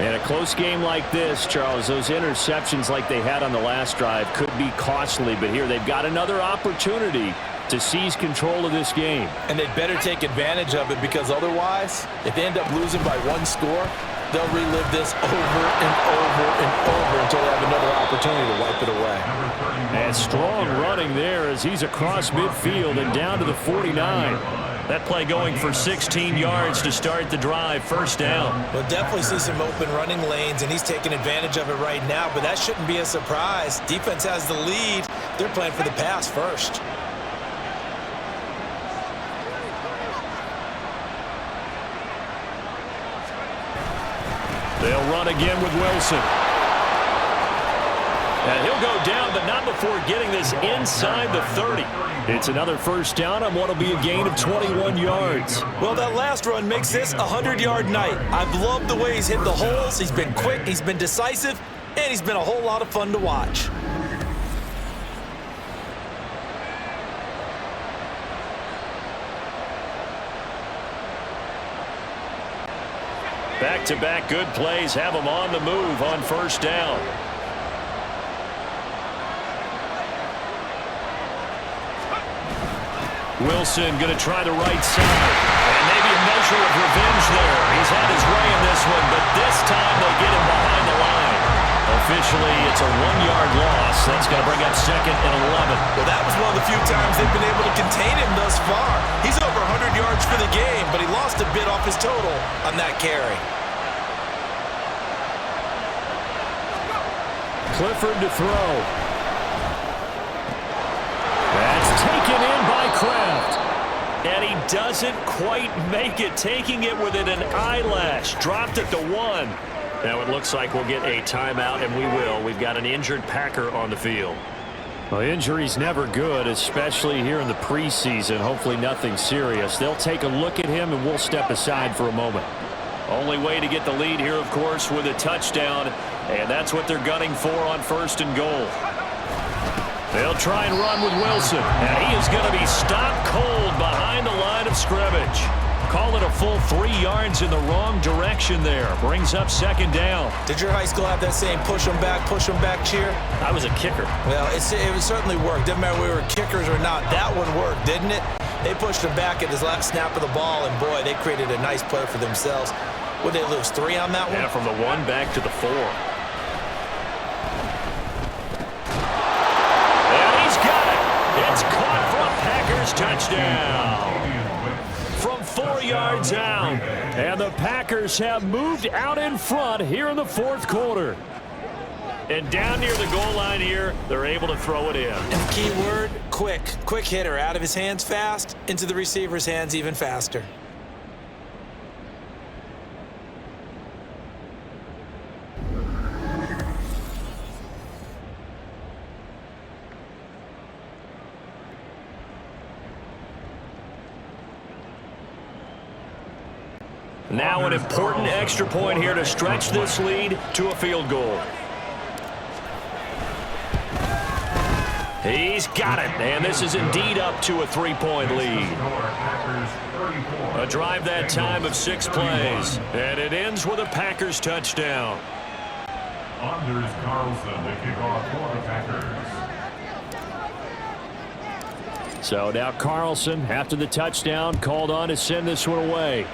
In a close game like this, Charles, those interceptions like they had on the last drive could be costly, but here they've got another opportunity to seize control of this game. And they better take advantage of it because otherwise, if they end up losing by 1 score, they'll relive this over and over and over until they have another opportunity to wipe it away. And strong running there as he's across midfield and down to the 49. That play going for 16 yards to start the drive, first down. We'll definitely see some open running lanes, and he's taking advantage of it right now, but that shouldn't be a surprise. Defense has the lead. They're playing for the pass first. They'll run again with Wilson. And he'll go down, but not before getting this inside the 30. It's another first down on what will be a gain of 21 yards. Well, that last run makes this a 100-yard night. I've loved the way he's hit the holes. He's been quick, he's been decisive, and he's been a whole lot of fun to watch. Back-to-back good plays have him on the move on first down. Wilson going to try the right side. And maybe a measure of revenge there. He's had his way in this one, but this time they get him behind the line. Officially, it's a 1-yard loss. That's going to bring up 2nd and 11. Well, that was one of the few times they've been able to contain him thus far. He's over 100 yards for the game, but he lost a bit off his total on that carry. Clifford to throw. That's taken in by Kraft. And he doesn't quite make it, taking it within an eyelash. Dropped it to 1. Now it looks like we'll get a timeout, and we will. We've got an injured Packer on the field. Well, injury's never good, especially here in the preseason. Hopefully nothing serious. They'll take a look at him, and we'll step aside for a moment. Only way to get the lead here, of course, with a touchdown, and that's what they're gunning for on 1st and goal. They'll try and run with Wilson, and he is going to be stopped cold behind the line of scrimmage. Call it a full 3 yards in the wrong direction there. Brings up 2nd down. Did your high school have that same push 'em back cheer? I was a kicker. Well, it certainly worked. Didn't matter whether we were kickers or not. That one worked, didn't it? They pushed him back at his last snap of the ball, and boy, they created a nice play for themselves. Would they lose 3 on that one? Yeah, from the 1 back to the 4. It's caught for a Packers touchdown. From 4 yards out. And the Packers have moved out in front here in the 4th quarter. And down near the goal line here, they're able to throw it in. And key word, quick. Quick hitter. Out of his hands fast, into the receiver's hands even faster. Now an important extra point here to stretch this lead to a field goal. He's got it, and this is indeed up to a 3-point lead. A drive that time of 6 plays, and it ends with a Packers touchdown. Anders Carlson to kick off for the Packers. So now Carlson, after the touchdown, called on to send this one away.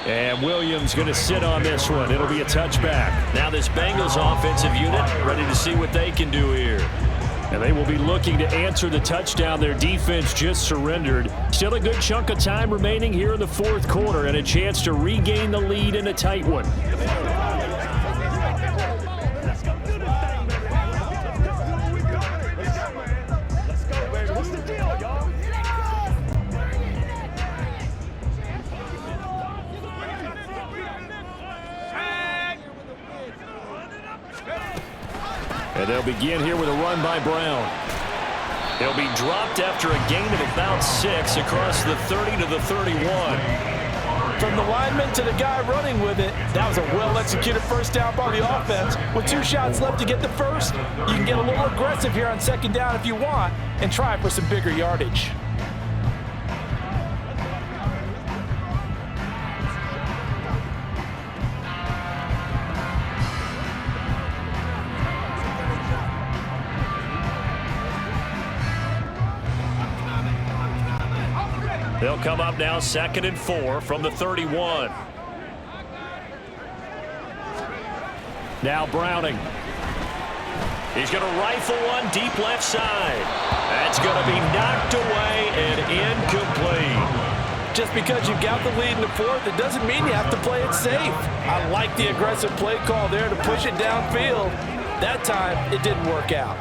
And Williams going to sit on this one. It'll be a touchback. Now this Bengals offensive unit ready to see what they can do here. And they will be looking to answer the touchdown their defense just surrendered. Still a good chunk of time remaining here in the 4th quarter and a chance to regain the lead in a tight one. And they'll begin here with a run by Brown. He'll be dropped after a gain of about 6 across the 30 to the 31. From the lineman to the guy running with it, that was a well-executed first down by the offense. With 2 shots left to get the first, you can get a little aggressive here on 2nd down if you want and try for some bigger yardage. They'll come up now 2nd and 4 from the 31. Now Browning. He's going to rifle one deep left side. That's going to be knocked away and incomplete. Just because you've got the lead in the fourth, it doesn't mean you have to play it safe. I like the aggressive play call there to push it downfield. That time, it didn't work out.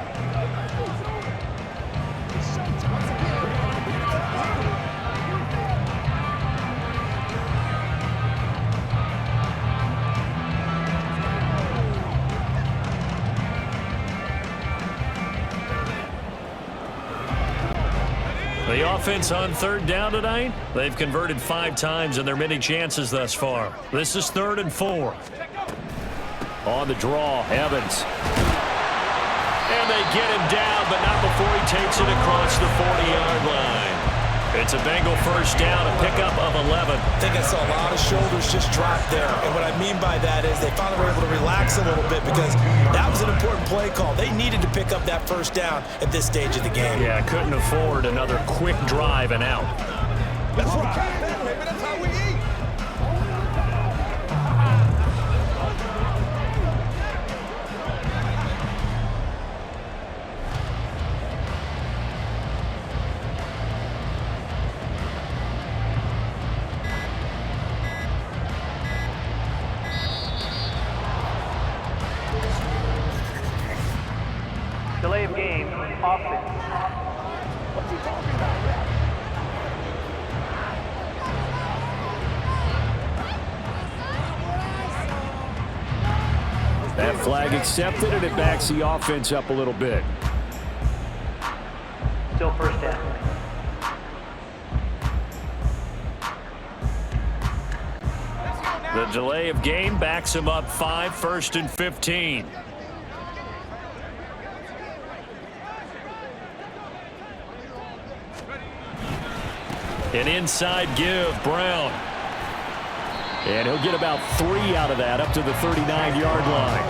The offense on third down tonight, they've converted 5 times in their many chances thus far. This is 3rd and 4. On the draw, Evans. And they get him down, but not before he takes it across the 40-yard line. It's a Bengal first down, a pickup of 11. I think I saw a lot of shoulders just drop there. And what I mean by that is they finally were able to relax a little bit because that was an important play call. They needed to pick up that first down at this stage of the game. Yeah, couldn't afford another quick drive and out. That's right, baby. That's how we eat. Delay of game, offense. What you talking about, Rap? That flag accepted, and it backs the offense up a little bit. Still first down. The delay of game backs him up 5, 1st and 15. An inside give, Brown. And he'll get about 3 out of that, up to the 39-yard line.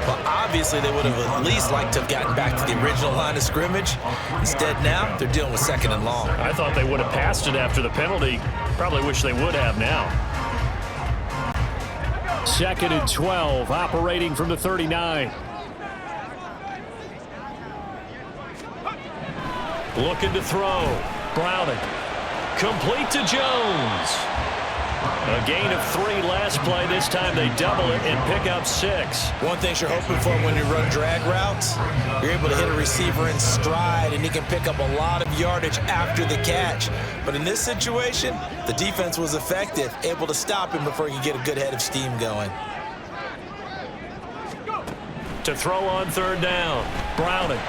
Well, obviously, they would have at least liked to have gotten back to the original line of scrimmage. Instead, now, they're dealing with 2nd and long. I thought they would have passed it after the penalty. Probably wish they would have now. 2nd and 12, operating from the 39. Looking to throw. Browning. Complete to Jones. A gain of 3 last play. This time they double it and pick up 6. One thing you're hoping for when you run drag routes, you're able to hit a receiver in stride, and he can pick up a lot of yardage after the catch. But in this situation, the defense was effective, able to stop him before he could get a good head of steam going. To throw on 3rd down. Browning.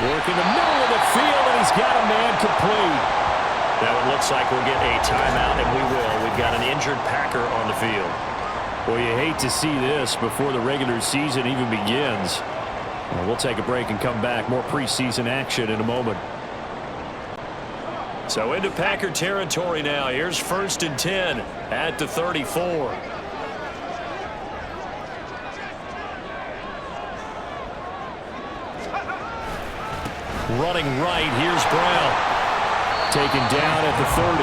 Working the middle of the field, and he's got a man complete. Now it looks like we'll get a timeout, and we will. We've got an injured Packer on the field. Well, you hate to see this before the regular season even begins. Well, we'll take a break and come back. More preseason action in a moment. So into Packer territory now. Here's 1st and 10 at the 34. Running right, here's Brown. Taken down at the 30.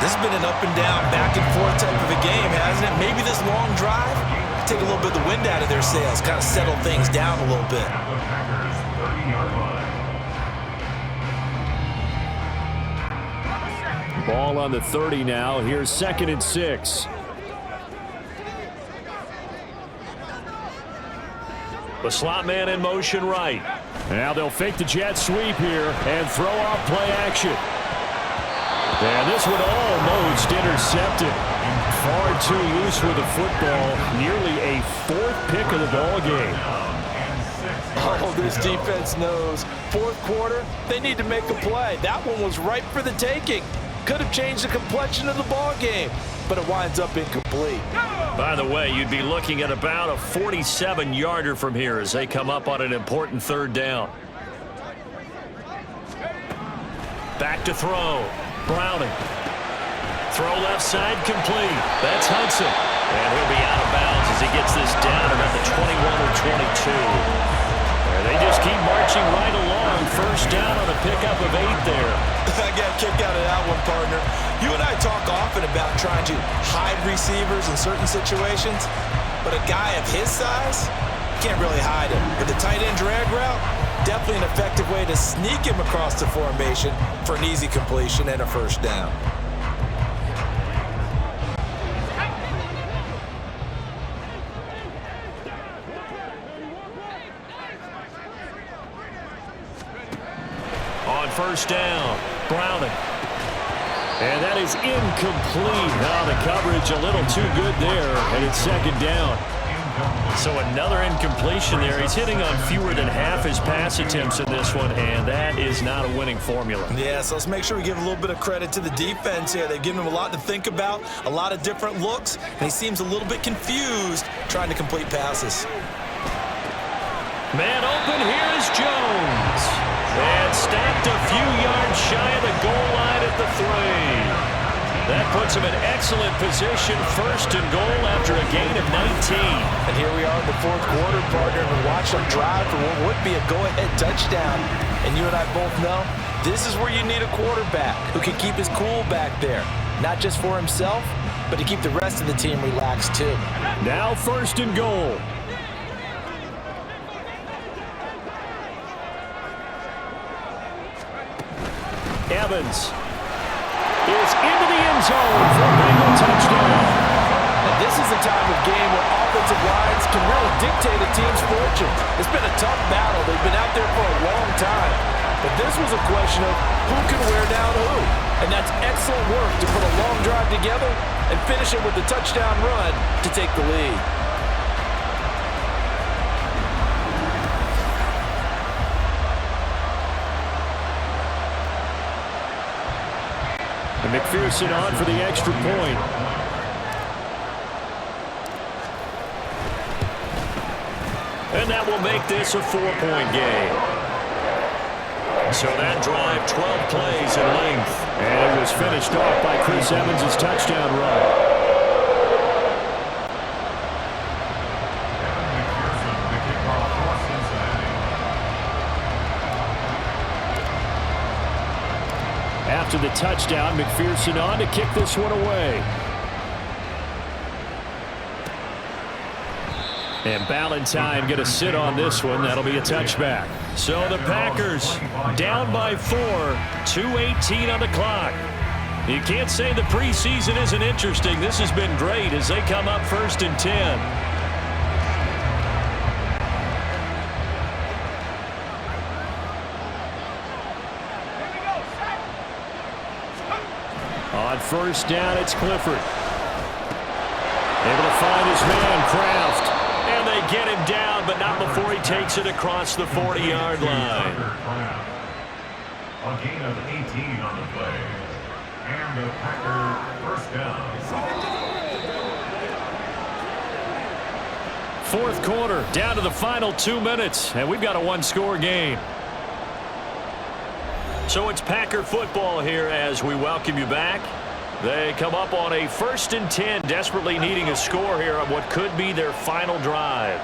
This has been an up and down, back and forth type of a game, hasn't it? Maybe this long drive, take a little bit of the wind out of their sails, kind of settle things down a little bit. Ball on the 30 now. Here's 2nd and 6. The slot man in motion right. Now they'll fake the jet sweep here and throw off play action. And this one almost intercepted. Far too loose with the football. Nearly a 4th pick of the ball game. Oh, this defense knows. 4th quarter, they need to make a play. That one was ripe for the taking. Could have changed the complexion of the ball game, but it winds up incomplete. By the way, you'd be looking at about a 47-yarder from here as they come up on an important 3rd down. Back to throw. Browning. Throw left side complete. That's Hudson. And he'll be out of bounds as he gets this down about the 21 or 22. And they just keep marching right along. First down on a pickup of 8 there. I got a kick out of that one, partner. You and I talk often about trying to hide receivers in certain situations, but a guy of his size can't really hide him. With the tight end drag route, definitely an effective way to sneak him across the formation for an easy completion and a first down. On first down, Browning. And that is incomplete. Now the coverage a little too good there, and it's second down. So another incompletion there. He's hitting on fewer than half his pass attempts in this one, and that is not a winning formula. Yeah, so let's make sure we give a little bit of credit to the defense here. They've given him a lot to think about, a lot of different looks, and he seems a little bit confused trying to complete passes. Man open, here is Jones. And stopped a few yards shy of the goal line at the 3. That puts him in excellent position, first and goal after a gain of 19. And here we are in the fourth quarter, partner, and watch them drive for what would be a go-ahead touchdown. And you and I both know this is where you need a quarterback who can keep his cool back there, not just for himself, but to keep the rest of the team relaxed too. Now first and goal. Evans is into the end zone for a Bengal touchdown. And this is a time of game where offensive lines can really dictate a team's fortune. It's been a tough battle. They've been out there for a long time. But this was a question of who can wear down who. And that's excellent work to put a long drive together and finish it with a touchdown run to take the lead. And McPherson on for the extra point. And that will make this a 4-point game. So that drive, 12 plays in length. And it was finished off by Chris Evans' touchdown run. After the touchdown, McPherson on to kick this one away. And Ballantyne going to sit on this one. That'll be a touchback. So the Packers down by 4, 2:18 on the clock. You can't say the preseason isn't interesting. This has been great as they come up first and 10. On first down, it's Clifford. Able to find his man, Kraft. And they get him down, but not before he takes it across the 40-yard line. A gain of 18 on the play. And the Packer first down. Fourth quarter, down to the final 2 minutes, and we've got a one-score game. So it's Packer football here as we welcome you back. They come up on a 1st and 10, desperately needing a score here on what could be their final drive.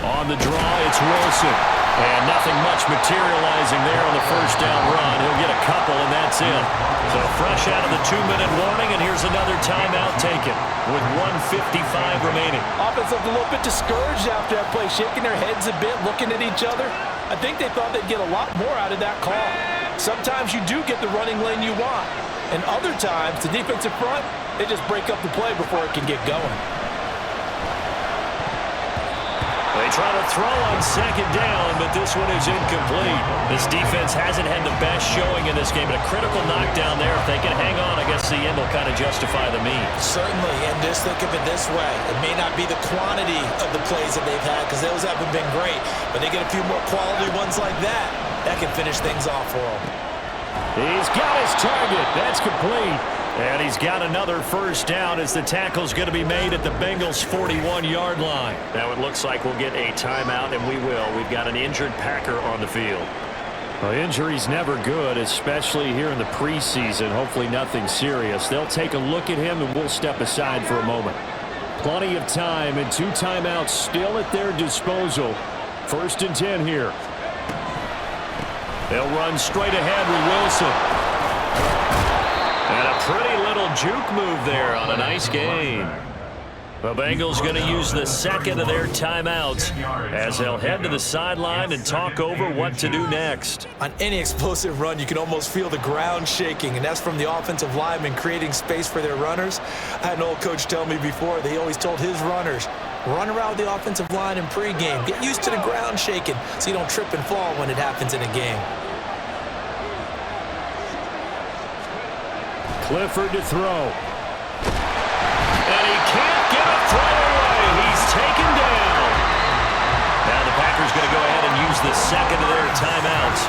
On the draw, it's Wilson. And nothing much materializing there on the first down run. He'll get a couple, and that's it. So fresh out of the 2-minute warning, and here's another timeout taken with 1:55 remaining. Offense looked a little bit discouraged after that play, shaking their heads a bit, looking at each other. I think they thought they'd get a lot more out of that call. Sometimes you do get the running lane you want, and other times, the defensive front, they just break up the play before it can get going. They try to throw on second down, but this one is incomplete. This defense hasn't had the best showing in this game, but a critical knockdown there. If they can hang on, I guess the end will kind of justify the means. Certainly, and just think of it this way. It may not be the quantity of the plays that they've had because those haven't been great, but they get a few more quality ones like that. That can finish things off for them. He's got his target. That's complete. And he's got another first down as the tackle's going to be made at the Bengals' 41-yard line. Now it looks like we'll get a timeout, and we will. We've got an injured Packer on the field. Well, injury's never good, especially here in the preseason. Hopefully nothing serious. They'll take a look at him, and we'll step aside for a moment. Plenty of time, and 2 timeouts still at their disposal. 1st and 10 here. They'll run straight ahead with Wilson. And a pretty little juke move there on a nice gain. The Bengals going to use the second of their timeouts as they'll head to the sideline and talk over what to do next. On any explosive run, you can almost feel the ground shaking, and that's from the offensive linemen creating space for their runners. I had an old coach tell me before, they always told his runners, run around the offensive line in pregame. Get used to the ground shaking so you don't trip and fall when it happens in a game. Clifford to throw. And he can't get a throw away. He's taken down. Now the Packers going to go ahead and use the second of their timeouts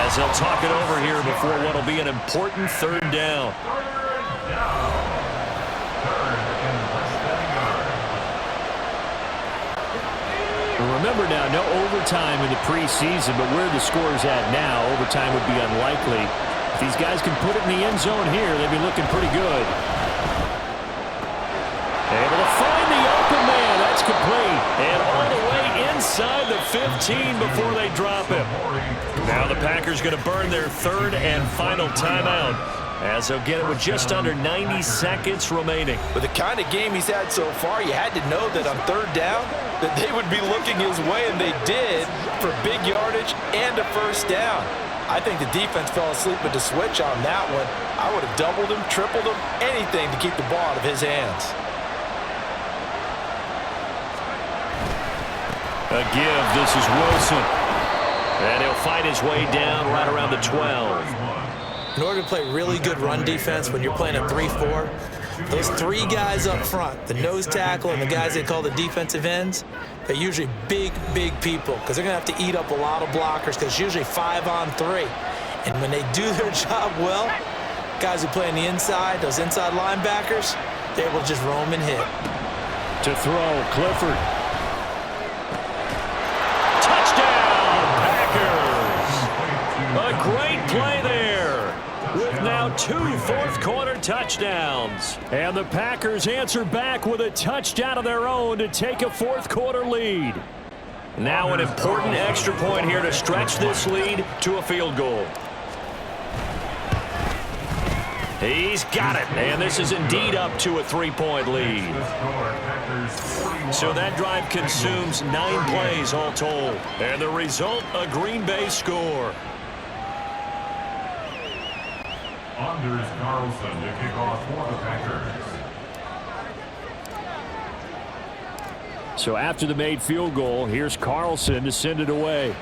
as they'll talk it over here before what will be an important third down. Remember now, no overtime in the preseason, but where the score's at now, overtime would be unlikely. If these guys can put it in the end zone here, they'd be looking pretty good. Able to find the open man. That's complete. And all the way inside the 15 before they drop him. Now the Packers going to burn their third and final timeout as they'll get it with just under 90 seconds remaining. With the kind of game he's had so far, you had to know that on third down that they would be looking his way, and they did, for big yardage and a first down. I think the defense fell asleep with the switch on that one. I would have doubled him, tripled him, anything to keep the ball out of his hands. A give, this is Wilson. And he'll fight his way down right around the 12. In order to play really good run defense when you're playing a 3-4, those three guys up front, the nose tackle and the guys they call the defensive ends, they're usually big, big people because they're going to have to eat up a lot of blockers because it's usually 5-on-3. And when they do their job well, guys who play on the inside, those inside linebackers, they're able to just roam and hit. To throw, Clifford. A great play there with now 2 fourth-quarter touchdowns. And the Packers answer back with a touchdown of their own to take a fourth-quarter lead. Now an important extra point here to stretch this lead to a field goal. He's got it, and this is indeed up to a 3-point lead. So that drive consumes 9 plays all told. And the result, a Green Bay score. Anders Carlson to kick off for the Packers. So after the made field goal, here's Carlson to send it away.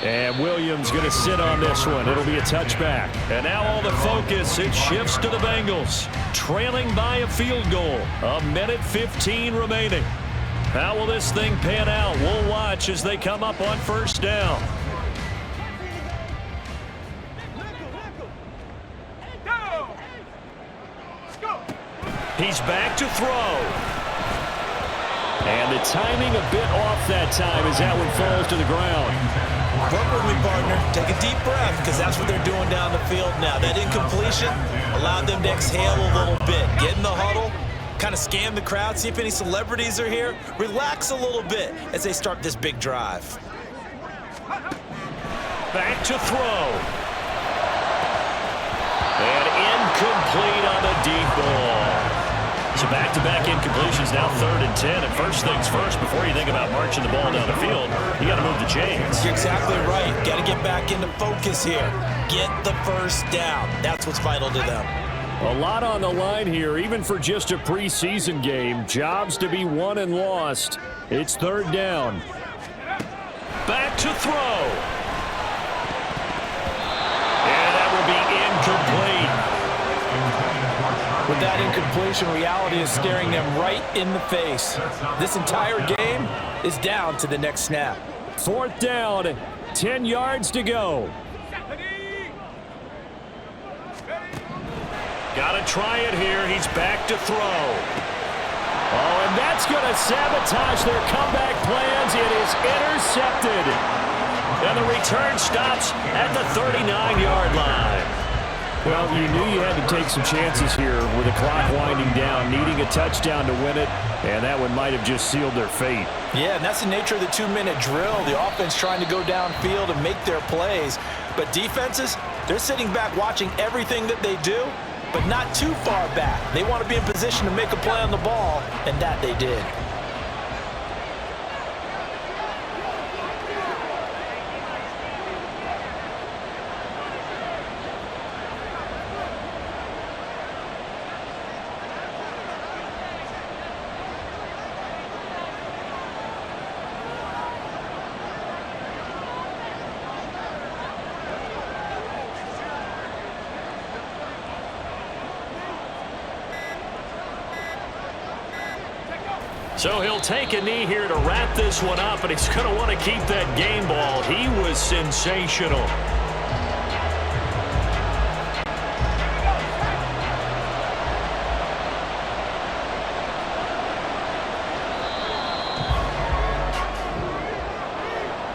And Williams going to sit on this one. It'll be a touchback. And now all the focus, it shifts to the Bengals, trailing by a field goal. 1:15 remaining. How will this thing pan out? We'll watch as they come up on first down. He's back to throw. And the timing a bit off that time as that one falls to the ground. Work with me, partner. Take a deep breath because that's what they're doing down the field now. That incompletion allowed them to exhale a little bit. Get in the huddle, kind of scan the crowd, see if any celebrities are here. Relax a little bit as they start this big drive. Back to throw. And incomplete on the deep ball. So back-to-back incompletions, now 3rd and 10. And first things first, before you think about marching the ball down the field, you got to move the chains. You're exactly right. Got to get back into focus here. Get the first down. That's what's vital to them. A lot on the line here, even for just a preseason game. Jobs to be won and lost. It's 3rd down. Back to throw. And that will be incomplete. With that incompletion, reality is staring them right in the face. This entire game is down to the next snap. 4th down, 10 yards to go. Got to try it here. He's back to throw. Oh, and that's going to sabotage their comeback plans. It is intercepted. And the return stops at the 39-yard line. Well, you knew you had to take some chances here with the clock winding down, needing a touchdown to win it, and that one might have just sealed their fate. Yeah, and that's the nature of the 2-minute drill. The offense trying to go downfield and make their plays. But defenses, they're sitting back watching everything that they do, but not too far back. They want to be in position to make a play on the ball, and that they did. So he'll take a knee here to wrap this one up, and he's going to want to keep that game ball. He was sensational.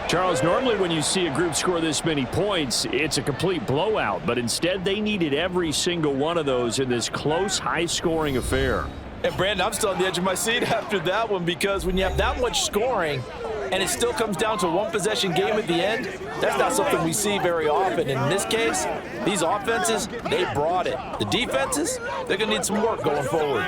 Charles, normally when you see a group score this many points, it's a complete blowout, but instead they needed every single one of those in this close, high-scoring affair. And Brandon, I'm still on the edge of my seat after that one, because when you have that much scoring and it still comes down to a one-possession game at the end, that's not something we see very often. In this case, these offenses, they brought it. The defenses, they're going to need some work going forward.